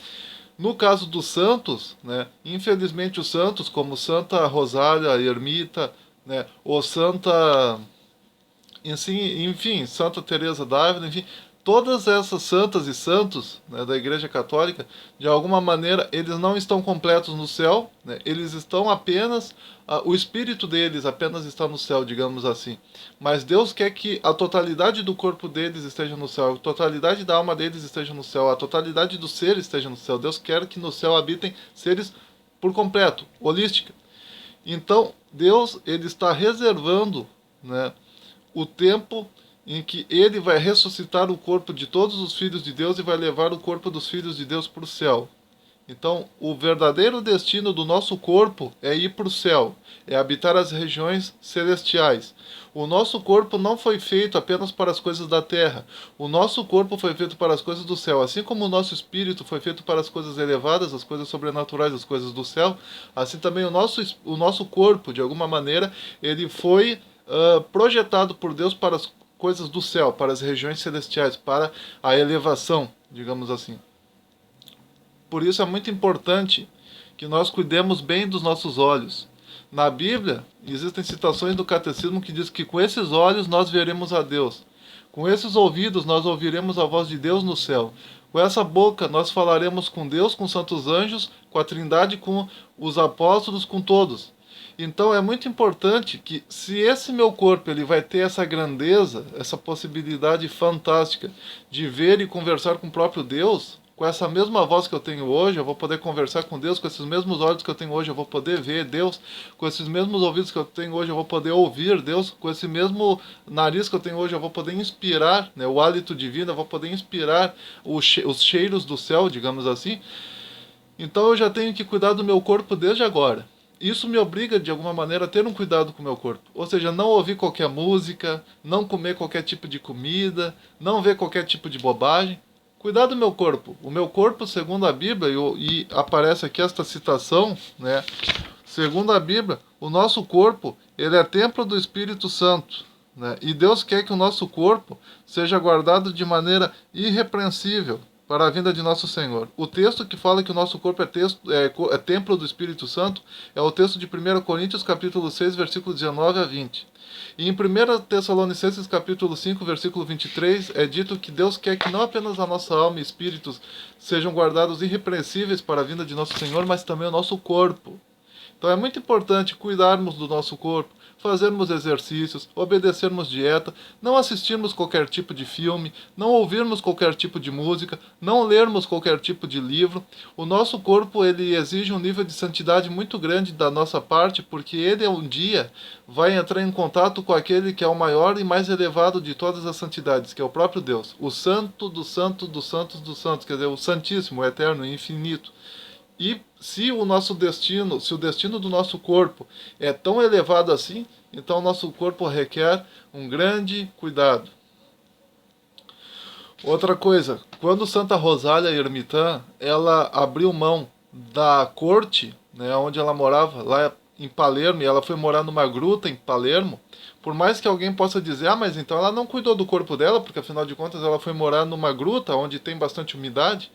No caso dos santos, né, infelizmente os santos, como Santa Rosália, Ermita, né, ou Santa... Enfim, Santa Teresa d'Ávila, enfim, todas essas santas e santos, né, da Igreja Católica, de alguma maneira, eles não estão completos no céu, né, eles estão apenas, o espírito deles apenas está no céu, digamos assim. Mas Deus quer que a totalidade do corpo deles esteja no céu, a totalidade da alma deles esteja no céu, a totalidade do ser esteja no céu. Deus quer que no céu habitem seres por completo, holística. Então, Deus, ele está reservando, né, o tempo em que ele vai ressuscitar o corpo de todos os filhos de Deus e vai levar o corpo dos filhos de Deus para o céu. Então, o verdadeiro destino do nosso corpo é ir para o céu, é habitar as regiões celestiais. O nosso corpo não foi feito apenas para as coisas da terra. O nosso corpo foi feito para as coisas do céu. Assim como o nosso espírito foi feito para as coisas elevadas, as coisas sobrenaturais, as coisas do céu, assim também o nosso corpo, de alguma maneira, ele foi projetado por Deus para as coisas do céu, para as regiões celestiais, para a elevação, digamos assim. Por isso é muito importante que nós cuidemos bem dos nossos olhos. Na Bíblia, existem citações do Catecismo que diz que com esses olhos nós veremos a Deus. Com esses ouvidos nós ouviremos a voz de Deus no céu. Com essa boca nós falaremos com Deus, com os santos anjos, com a Trindade, com os apóstolos, com todos. Então é muito importante que, se esse meu corpo ele vai ter essa grandeza, essa possibilidade fantástica de ver e conversar com o próprio Deus, com essa mesma voz que eu tenho hoje, eu vou poder conversar com Deus, com esses mesmos olhos que eu tenho hoje, eu vou poder ver Deus, com esses mesmos ouvidos que eu tenho hoje, eu vou poder ouvir Deus, com esse mesmo nariz que eu tenho hoje, eu vou poder inspirar, né, o hálito divino, eu vou poder inspirar os cheiros do céu, digamos assim. Então eu já tenho que cuidar do meu corpo desde agora. Isso me obriga, de alguma maneira, a ter um cuidado com o meu corpo. Ou seja, não ouvir qualquer música, não comer qualquer tipo de comida, não ver qualquer tipo de bobagem. Cuidar do meu corpo. O meu corpo, segundo a Bíblia, e aparece aqui esta citação, né? Segundo a Bíblia, o nosso corpo, ele é templo do Espírito Santo, né? E Deus quer que o nosso corpo seja guardado de maneira irrepreensível para a vinda de nosso Senhor. O texto que fala que o nosso corpo é templo do Espírito Santo é o texto de 1 Coríntios capítulo 6, versículo 19 a 20. E em 1 Tessalonicenses capítulo 5, versículo 23, é dito que Deus quer que não apenas a nossa alma e espíritos sejam guardados irrepreensíveis para a vinda de nosso Senhor, mas também o nosso corpo. Então é muito importante cuidarmos do nosso corpo, fazermos exercícios, obedecermos dieta, não assistirmos qualquer tipo de filme, não ouvirmos qualquer tipo de música, não lermos qualquer tipo de livro. O nosso corpo, ele exige um nível de santidade muito grande da nossa parte, porque ele um dia vai entrar em contato com aquele que é o maior e mais elevado de todas as santidades, que é o próprio Deus, o santo dos santos dos santos dos santos, quer dizer, o santíssimo, o eterno, o infinito. E se o nosso destino, se o destino do nosso corpo é tão elevado assim, então o nosso corpo requer um grande cuidado. Outra coisa, quando Santa Rosália Ermitã, ela abriu mão da corte, né, onde ela morava, lá em Palermo, e ela foi morar numa gruta em Palermo, por mais que alguém possa dizer, ah, mas então ela não cuidou do corpo dela, porque afinal de contas ela foi morar numa gruta onde tem bastante umidade.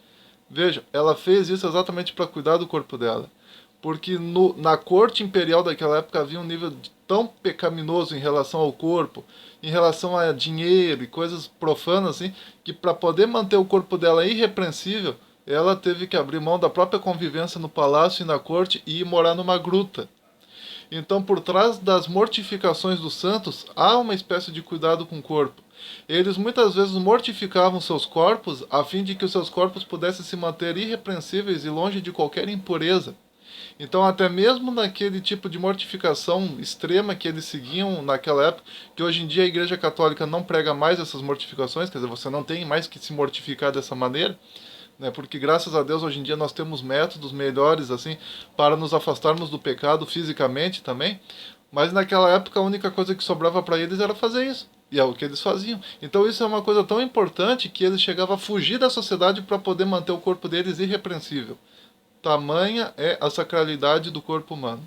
Veja, ela fez isso exatamente para cuidar do corpo dela. Porque na corte imperial daquela época havia um nível tão pecaminoso em relação ao corpo, em relação a dinheiro e coisas profanas, assim, que para poder manter o corpo dela irrepreensível, ela teve que abrir mão da própria convivência no palácio e na corte e ir morar numa gruta. Então, por trás das mortificações dos santos, há uma espécie de cuidado com o corpo. Eles muitas vezes mortificavam seus corpos a fim de que os seus corpos pudessem se manter irrepreensíveis e longe de qualquer impureza. Então, até mesmo naquele tipo de mortificação extrema que eles seguiam naquela época, que hoje em dia a Igreja Católica não prega mais essas mortificações, quer dizer, você não tem mais que se mortificar dessa maneira, né? Porque graças a Deus hoje em dia nós temos métodos melhores assim para nos afastarmos do pecado fisicamente também, mas naquela época a única coisa que sobrava para eles era fazer isso. E é o que eles faziam. Então isso é uma coisa tão importante que eles chegavam a fugir da sociedade para poder manter o corpo deles irrepreensível. Tamanha é a sacralidade do corpo humano.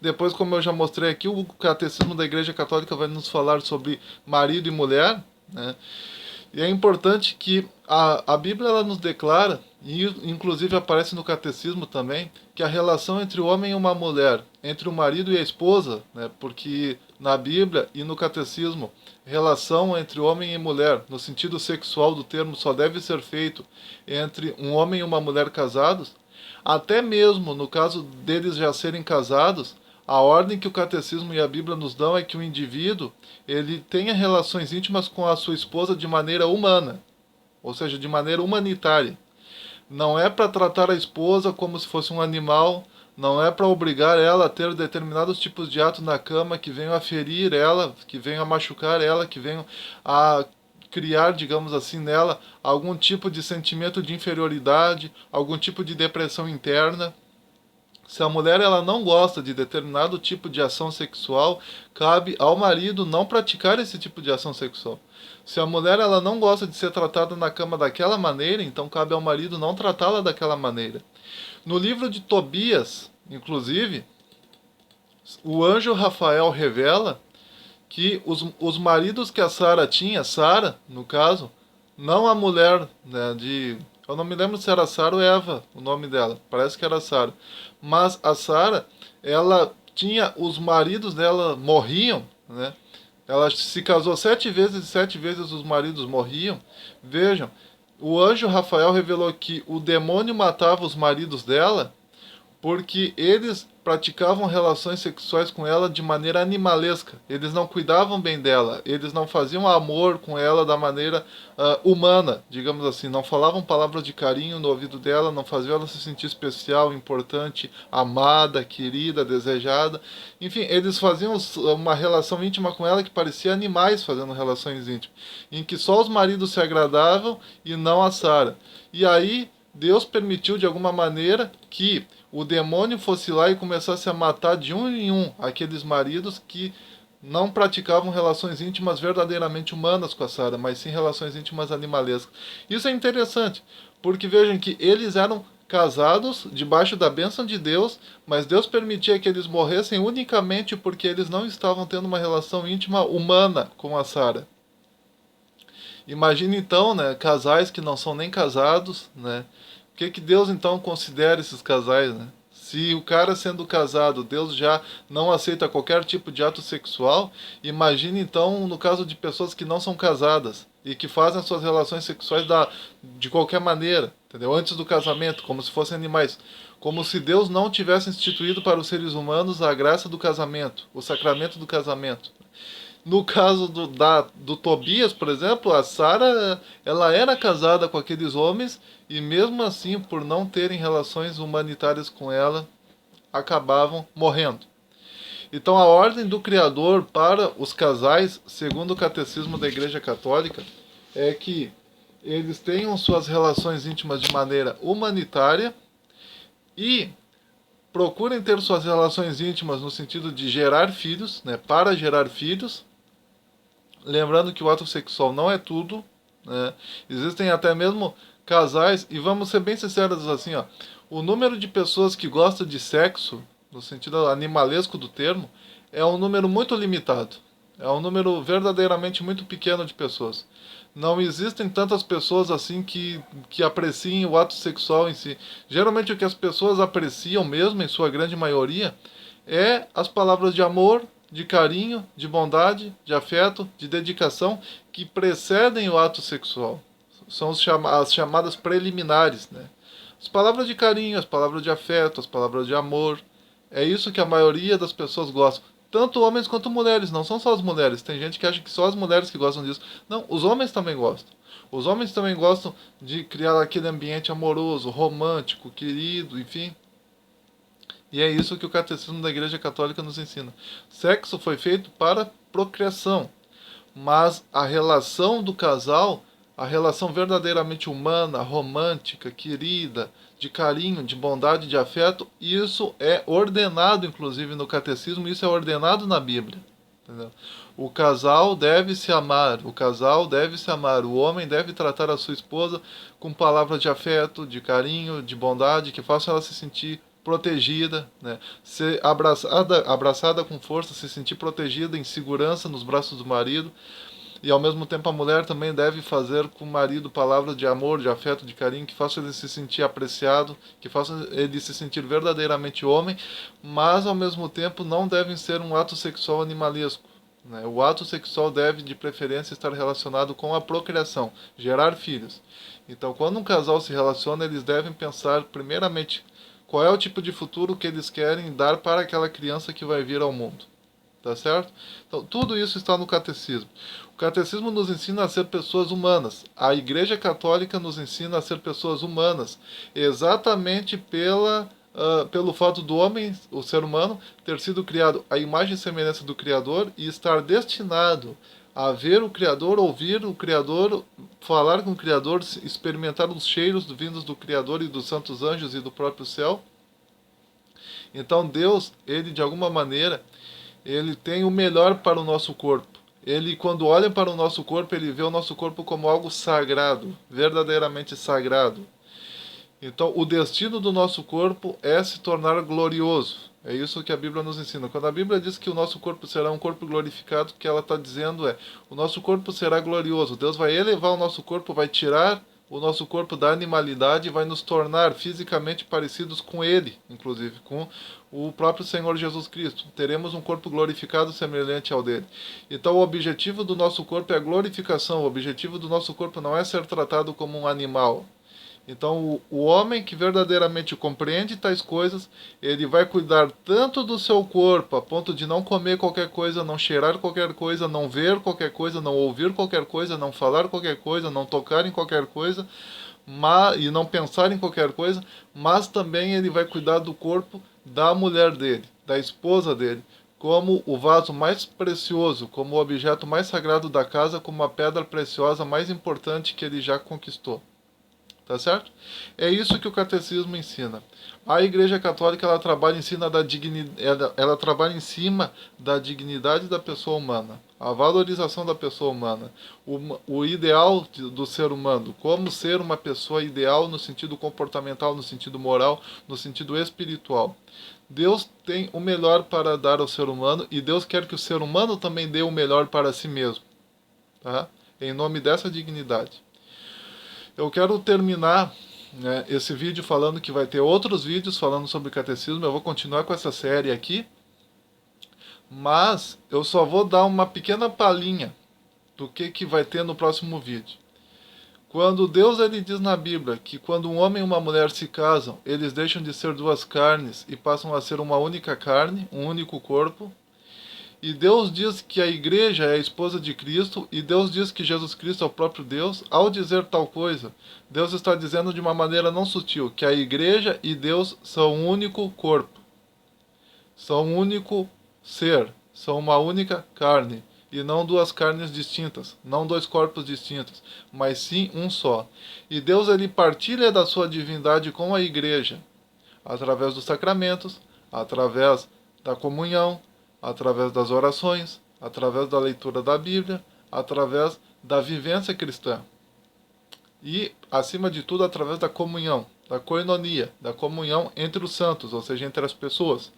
Depois, como eu já mostrei aqui, o Catecismo da Igreja Católica vai nos falar sobre marido e mulher, né? E é importante que a Bíblia ela nos declara, e inclusive aparece no Catecismo também, que a relação entre o homem e uma mulher, entre o marido e a esposa, né, porque na Bíblia e no Catecismo, relação entre homem e mulher, no sentido sexual do termo, só deve ser feito entre um homem e uma mulher casados, até mesmo no caso deles já serem casados, a ordem que o Catecismo e a Bíblia nos dão é que o indivíduo ele tenha relações íntimas com a sua esposa de maneira humana, ou seja, de maneira humanitária. Não é para tratar a esposa como se fosse um animal, não é para obrigar ela a ter determinados tipos de ato na cama que venham a ferir ela, que venham a machucar ela, que venham a criar, digamos assim, nela algum tipo de sentimento de inferioridade, algum tipo de depressão interna. Se a mulher ela não gosta de determinado tipo de ação sexual, cabe ao marido não praticar esse tipo de ação sexual. Se a mulher ela não gosta de ser tratada na cama daquela maneira, então cabe ao marido não tratá-la daquela maneira. No livro de Tobias, inclusive, o anjo Rafael revela que os maridos que a Sara tinha, Sara, no caso, não a mulher, né, de... Eu não me lembro se era Sara ou Eva, o nome dela. Parece que era Sara. Mas a Sara, ela tinha... Os maridos dela morriam, né? Ela se casou 7 vezes e 7 vezes os maridos morriam. Vejam, o anjo Rafael revelou que o demônio matava os maridos dela porque eles praticavam relações sexuais com ela de maneira animalesca. Eles não cuidavam bem dela, eles não faziam amor com ela da maneira humana, digamos assim. Não falavam palavras de carinho no ouvido dela, não faziam ela se sentir especial, importante, amada, querida, desejada. Enfim, eles faziam uma relação íntima com ela que parecia animais fazendo relações íntimas, em que só os maridos se agradavam e não a Sara. E aí Deus permitiu de alguma maneira que o demônio fosse lá e começasse a matar de um em um aqueles maridos que não praticavam relações íntimas verdadeiramente humanas com a Sara, mas sim relações íntimas animalescas. Isso é interessante, porque vejam que eles eram casados debaixo da bênção de Deus, mas Deus permitia que eles morressem unicamente porque eles não estavam tendo uma relação íntima humana com a Sara. Imagine então, né, casais que não são nem casados, né? O que Deus então considera esses casais, né? Se o cara sendo casado, Deus já não aceita qualquer tipo de ato sexual, imagine então no caso de pessoas que não são casadas e que fazem as suas relações sexuais de qualquer maneira, entendeu? Antes do casamento, como se fossem animais. Como se Deus não tivesse instituído para os seres humanos a graça do casamento, o sacramento do casamento. No caso do Tobias, por exemplo, a Sara, ela era casada com aqueles homens e mesmo assim, por não terem relações humanitárias com ela, acabavam morrendo. Então a ordem do Criador para os casais, segundo o catecismo da Igreja Católica, é que eles tenham suas relações íntimas de maneira humanitária e procurem ter suas relações íntimas no sentido de gerar filhos, né, para gerar filhos. Lembrando que o ato sexual não é tudo, né? Existem até mesmo casais, e vamos ser bem sinceros assim, ó, o número de pessoas que gostam de sexo, no sentido animalesco do termo, é um número muito limitado. É um número verdadeiramente muito pequeno de pessoas. Não existem tantas pessoas assim que apreciem o ato sexual em si. Geralmente o que as pessoas apreciam mesmo, em sua grande maioria, é as palavras de amor, de carinho, de bondade, de afeto, de dedicação que precedem o ato sexual. São as chamadas preliminares, né? As palavras de carinho, as palavras de afeto, as palavras de amor. É isso que a maioria das pessoas gosta. Tanto homens quanto mulheres, não são só as mulheres. Tem gente que acha que só as mulheres que gostam disso. Não, os homens também gostam. Os homens também gostam de criar aquele ambiente amoroso, romântico, querido, enfim. E é isso que o Catecismo da Igreja Católica nos ensina. Sexo foi feito para procriação, mas a relação do casal, a relação verdadeiramente humana, romântica, querida, de carinho, de bondade, de afeto, isso é ordenado, inclusive, no Catecismo, isso é ordenado na Bíblia. Entendeu? O casal deve se amar, o casal deve se amar, o homem deve tratar a sua esposa com palavras de afeto, de carinho, de bondade, que façam ela se sentir protegida, né? Ser abraçada com força, se sentir protegida em segurança nos braços do marido. E ao mesmo tempo a mulher também deve fazer com o marido palavras de amor, de afeto, de carinho, que façam ele se sentir apreciado, que façam ele se sentir verdadeiramente homem, mas ao mesmo tempo não devem ser um ato sexual animalesco, né? O ato sexual deve, de preferência, estar relacionado com a procriação, gerar filhos. Então, quando um casal se relaciona, eles devem pensar, primeiramente, qual é o tipo de futuro que eles querem dar para aquela criança que vai vir ao mundo. Tá certo? Então, tudo isso está no catecismo. O catecismo nos ensina a ser pessoas humanas. A Igreja Católica nos ensina a ser pessoas humanas, exatamente pelo fato do homem, o ser humano, ter sido criado à imagem e semelhança do Criador e estar destinado a ver o Criador, ouvir o Criador, falar com o Criador, experimentar os cheiros vindos do Criador e dos santos anjos e do próprio céu. Então Deus, ele de alguma maneira, ele tem o melhor para o nosso corpo. Ele, quando olha para o nosso corpo, ele vê o nosso corpo como algo sagrado, verdadeiramente sagrado. Então, o destino do nosso corpo é se tornar glorioso. É isso que a Bíblia nos ensina. Quando a Bíblia diz que o nosso corpo será um corpo glorificado, o que ela está dizendo é: o nosso corpo será glorioso. Deus vai elevar o nosso corpo, vai tirar o nosso corpo da animalidade e vai nos tornar fisicamente parecidos com Ele, inclusive com o próprio Senhor Jesus Cristo. Teremos um corpo glorificado semelhante ao dele. Então o objetivo do nosso corpo é a glorificação. O objetivo do nosso corpo não é ser tratado como um animal. Então o homem que verdadeiramente compreende tais coisas, ele vai cuidar tanto do seu corpo, a ponto de não comer qualquer coisa, não cheirar qualquer coisa, não ver qualquer coisa, não ouvir qualquer coisa, não falar qualquer coisa, não tocar em qualquer coisa, e não pensar em qualquer coisa, mas também ele vai cuidar do corpo da mulher dele, da esposa dele, como o vaso mais precioso, como o objeto mais sagrado da casa, como a pedra preciosa mais importante que ele já conquistou. Tá certo? É isso que o catecismo ensina. A Igreja Católica ela trabalha ela trabalha em cima da dignidade da pessoa humana, a valorização da pessoa humana, o ideal do ser humano, como ser uma pessoa ideal no sentido comportamental, no sentido moral, no sentido espiritual. Deus tem o melhor para dar ao ser humano e Deus quer que o ser humano também dê o melhor para si mesmo, tá? Em nome dessa dignidade. Eu quero terminar, né, esse vídeo falando que vai ter outros vídeos falando sobre catecismo. Eu vou continuar com essa série aqui, mas eu só vou dar uma pequena palhinha do que vai ter no próximo vídeo. Quando Deus ele diz na Bíblia que quando um homem e uma mulher se casam, eles deixam de ser duas carnes e passam a ser uma única carne, um único corpo. E Deus diz que a igreja é a esposa de Cristo, e Deus diz que Jesus Cristo é o próprio Deus. Ao dizer tal coisa, Deus está dizendo de uma maneira não sutil que a igreja e Deus são um único corpo, são um único ser, são uma única carne, e não duas carnes distintas, não dois corpos distintos, mas sim um só. E Deus ele partilha da sua divindade com a igreja, através dos sacramentos, através da comunhão, através das orações, através da leitura da Bíblia, através da vivência cristã. E, acima de tudo, através da comunhão, da koinonia, da comunhão entre os santos, ou seja, entre as pessoas.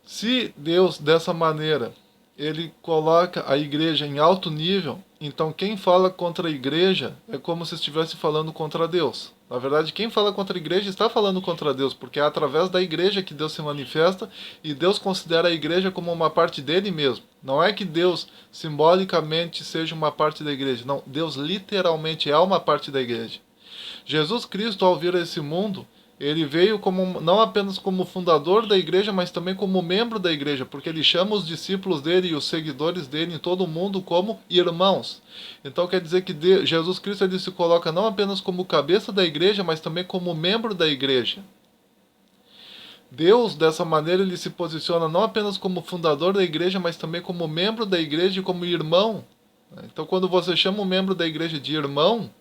Se Deus, dessa maneira, ele coloca a igreja em alto nível, então quem fala contra a igreja é como se estivesse falando contra Deus. Na verdade, quem fala contra a igreja está falando contra Deus, porque é através da igreja que Deus se manifesta, e Deus considera a igreja como uma parte dele mesmo. Não é que Deus simbolicamente seja uma parte da igreja, não, Deus literalmente é uma parte da igreja. Jesus Cristo, ao vir a esse mundo, ele veio como, não apenas como fundador da igreja, mas também como membro da igreja, porque ele chama os discípulos dele e os seguidores dele em todo o mundo como irmãos. Então quer dizer que Jesus Cristo ele se coloca não apenas como cabeça da igreja, mas também como membro da igreja. Deus, dessa maneira, ele se posiciona não apenas como fundador da igreja, mas também como membro da igreja e como irmão. Então quando você chama um membro da igreja de irmão,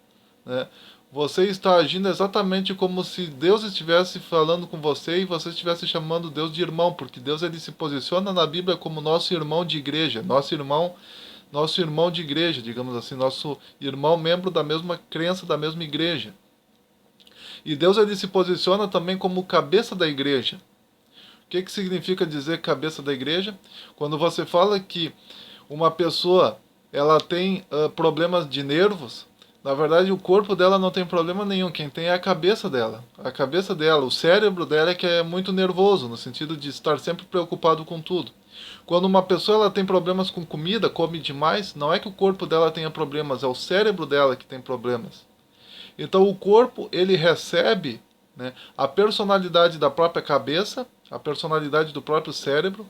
né, você está agindo exatamente como se Deus estivesse falando com você e você estivesse chamando Deus de irmão, porque Deus ele se posiciona na Bíblia como nosso irmão de igreja, nosso irmão de igreja, digamos assim, nosso irmão membro da mesma crença, da mesma igreja. E Deus ele se posiciona também como cabeça da igreja. O que significa dizer cabeça da igreja? Quando você fala que uma pessoa ela tem problemas de nervos, na verdade, o corpo dela não tem problema nenhum. Quem tem é a cabeça dela. A cabeça dela, o cérebro dela é que é muito nervoso, no sentido de estar sempre preocupado com tudo. Quando uma pessoa ela tem problemas com comida, come demais, não é que o corpo dela tenha problemas, é o cérebro dela que tem problemas. Então o corpo, ele recebe, né, a personalidade da própria cabeça, a personalidade do próprio cérebro.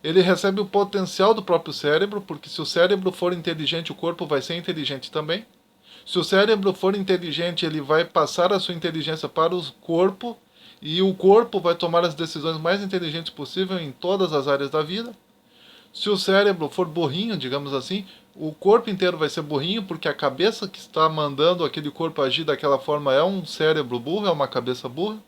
Ele recebe o potencial do próprio cérebro, porque se o cérebro for inteligente, o corpo vai ser inteligente também. Se o cérebro for inteligente, ele vai passar a sua inteligência para o corpo, e o corpo vai tomar as decisões mais inteligentes possíveis em todas as áreas da vida. Se o cérebro for burrinho, digamos assim, o corpo inteiro vai ser burrinho, porque a cabeça que está mandando aquele corpo agir daquela forma é um cérebro burro, é uma cabeça burra.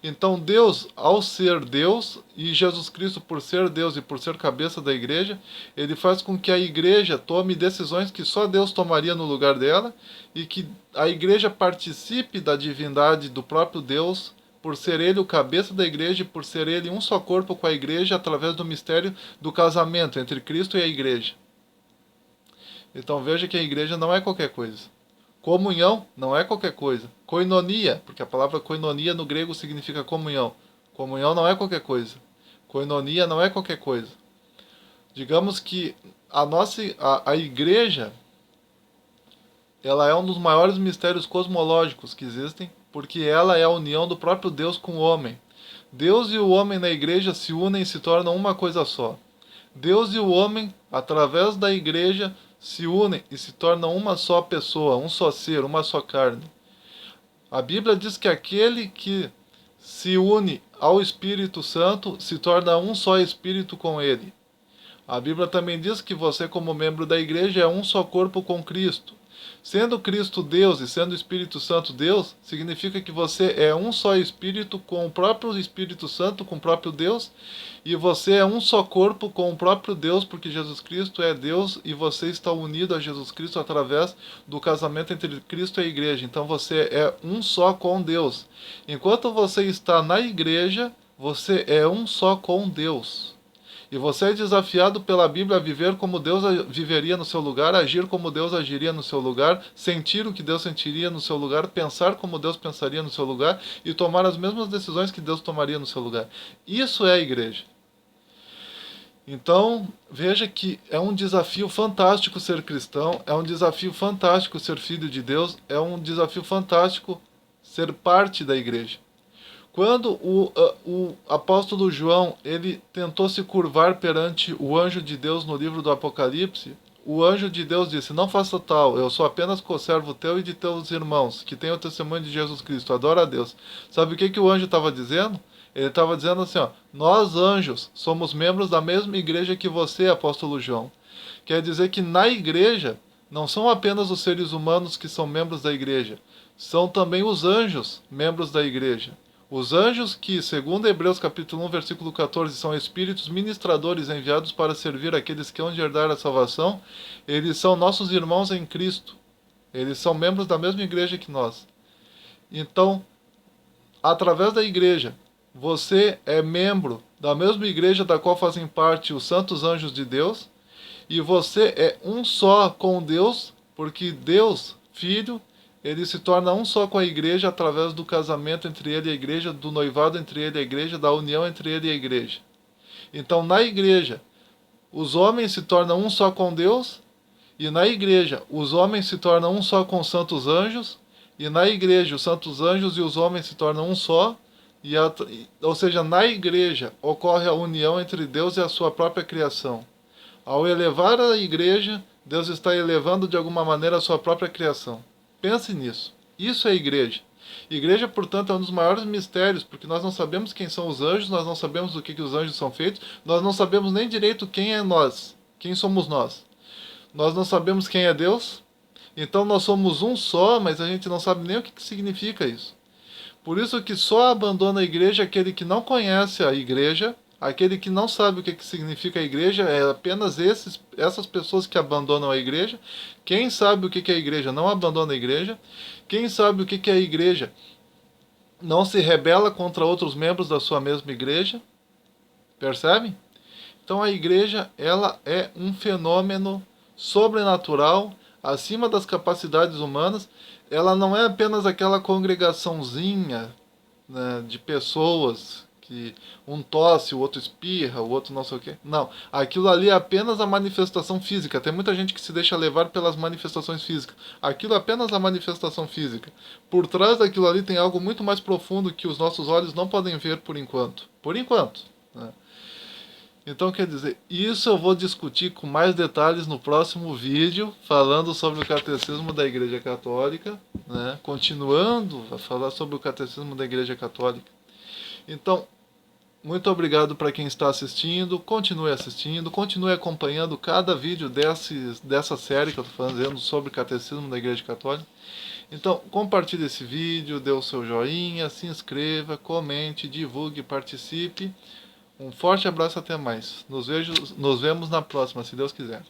Então Deus, ao ser Deus, e Jesus Cristo por ser Deus e por ser cabeça da igreja, ele faz com que a igreja tome decisões que só Deus tomaria no lugar dela, e que a igreja participe da divindade do próprio Deus, por ser ele o cabeça da igreja e por ser ele um só corpo com a igreja através do mistério do casamento entre Cristo e a igreja. Então veja que a igreja não é qualquer coisa. Comunhão não é qualquer coisa. Koinonia, porque a palavra koinonia no grego significa comunhão. Comunhão não é qualquer coisa. Koinonia não é qualquer coisa. Digamos que a igreja, ela é um dos maiores mistérios cosmológicos que existem, porque ela é a união do próprio Deus com o homem. Deus e o homem na igreja se unem e se tornam uma coisa só. Deus e o homem, através da igreja, se unem e se tornam uma só pessoa, um só ser, uma só carne. A Bíblia diz que aquele que se une ao Espírito Santo se torna um só espírito com ele. A Bíblia também diz que você, como membro da igreja, é um só corpo com Cristo. Sendo Cristo Deus e sendo o Espírito Santo Deus, significa que você é um só Espírito com o próprio Espírito Santo, com o próprio Deus, e você é um só corpo com o próprio Deus, porque Jesus Cristo é Deus e você está unido a Jesus Cristo através do casamento entre Cristo e a igreja. Então você é um só com Deus. Enquanto você está na igreja, você é um só com Deus. E você é desafiado pela Bíblia a viver como Deus viveria no seu lugar, agir como Deus agiria no seu lugar, sentir o que Deus sentiria no seu lugar, pensar como Deus pensaria no seu lugar e tomar as mesmas decisões que Deus tomaria no seu lugar. Isso é a igreja. Então, veja que é um desafio fantástico ser cristão, é um desafio fantástico ser filho de Deus, é um desafio fantástico ser parte da igreja. Quando o apóstolo João ele tentou se curvar perante o anjo de Deus no livro do Apocalipse, o anjo de Deus disse: não faça tal, eu sou apenas conservo teu e de teus irmãos, que têm o testemunho de Jesus Cristo, adora a Deus. Sabe o que o anjo estava dizendo? Ele estava dizendo assim, ó, nós anjos somos membros da mesma igreja que você, apóstolo João. Quer dizer que na igreja não são apenas os seres humanos que são membros da igreja, são também os anjos membros da igreja. Os anjos que, segundo Hebreus capítulo 1, versículo 14, são espíritos ministradores enviados para servir aqueles que hão de herdar a salvação, eles são nossos irmãos em Cristo. Eles são membros da mesma igreja que nós. Então, através da igreja, você é membro da mesma igreja da qual fazem parte os santos anjos de Deus, e você é um só com Deus, porque Deus, Filho, ele se torna um só com a igreja através do casamento entre ele e a igreja, do noivado entre ele e a igreja, da união entre ele e a igreja. Então, na igreja, os homens se tornam um só com Deus, e na igreja, os homens se tornam um só com os santos anjos, e na igreja, os santos anjos e os homens se tornam um só, ou seja, na igreja ocorre a união entre Deus e a sua própria criação. Ao elevar a igreja, Deus está elevando de alguma maneira a sua própria criação. Pense nisso. Isso é igreja. Igreja, portanto, é um dos maiores mistérios, porque nós não sabemos quem são os anjos, nós não sabemos do que os anjos são feitos, nós não sabemos nem direito quem é nós, quem somos nós. Nós não sabemos quem é Deus, então nós somos um só, mas a gente não sabe nem o que significa isso. Por isso que só abandona a igreja aquele que não conhece a igreja, aquele que não sabe o que significa a igreja, é apenas essas pessoas que abandonam a igreja. Quem sabe o que é a igreja não abandona a igreja. Quem sabe o que é a igreja não se rebela contra outros membros da sua mesma igreja. Percebem? Então a igreja, ela é um fenômeno sobrenatural, acima das capacidades humanas. Ela não é apenas aquela congregaçãozinha, né, de pessoas que um tosse, o outro espirra, o outro não sei o quê. Não, aquilo ali é apenas a manifestação física. Tem muita gente que se deixa levar pelas manifestações físicas. Aquilo é apenas a manifestação física. Por trás daquilo ali tem algo muito mais profundo que os nossos olhos não podem ver por enquanto. Por enquanto, né? Então, quer dizer, isso eu vou discutir com mais detalhes no próximo vídeo, falando sobre o Catecismo da Igreja Católica, né? Continuando a falar sobre o Catecismo da Igreja Católica. Então, muito obrigado para quem está assistindo, continue acompanhando cada vídeo dessa série que eu estou fazendo sobre o Catecismo da Igreja Católica. Então, compartilhe esse vídeo, dê o seu joinha, se inscreva, comente, divulgue, participe. Um forte abraço, até mais. Nos vemos na próxima, se Deus quiser.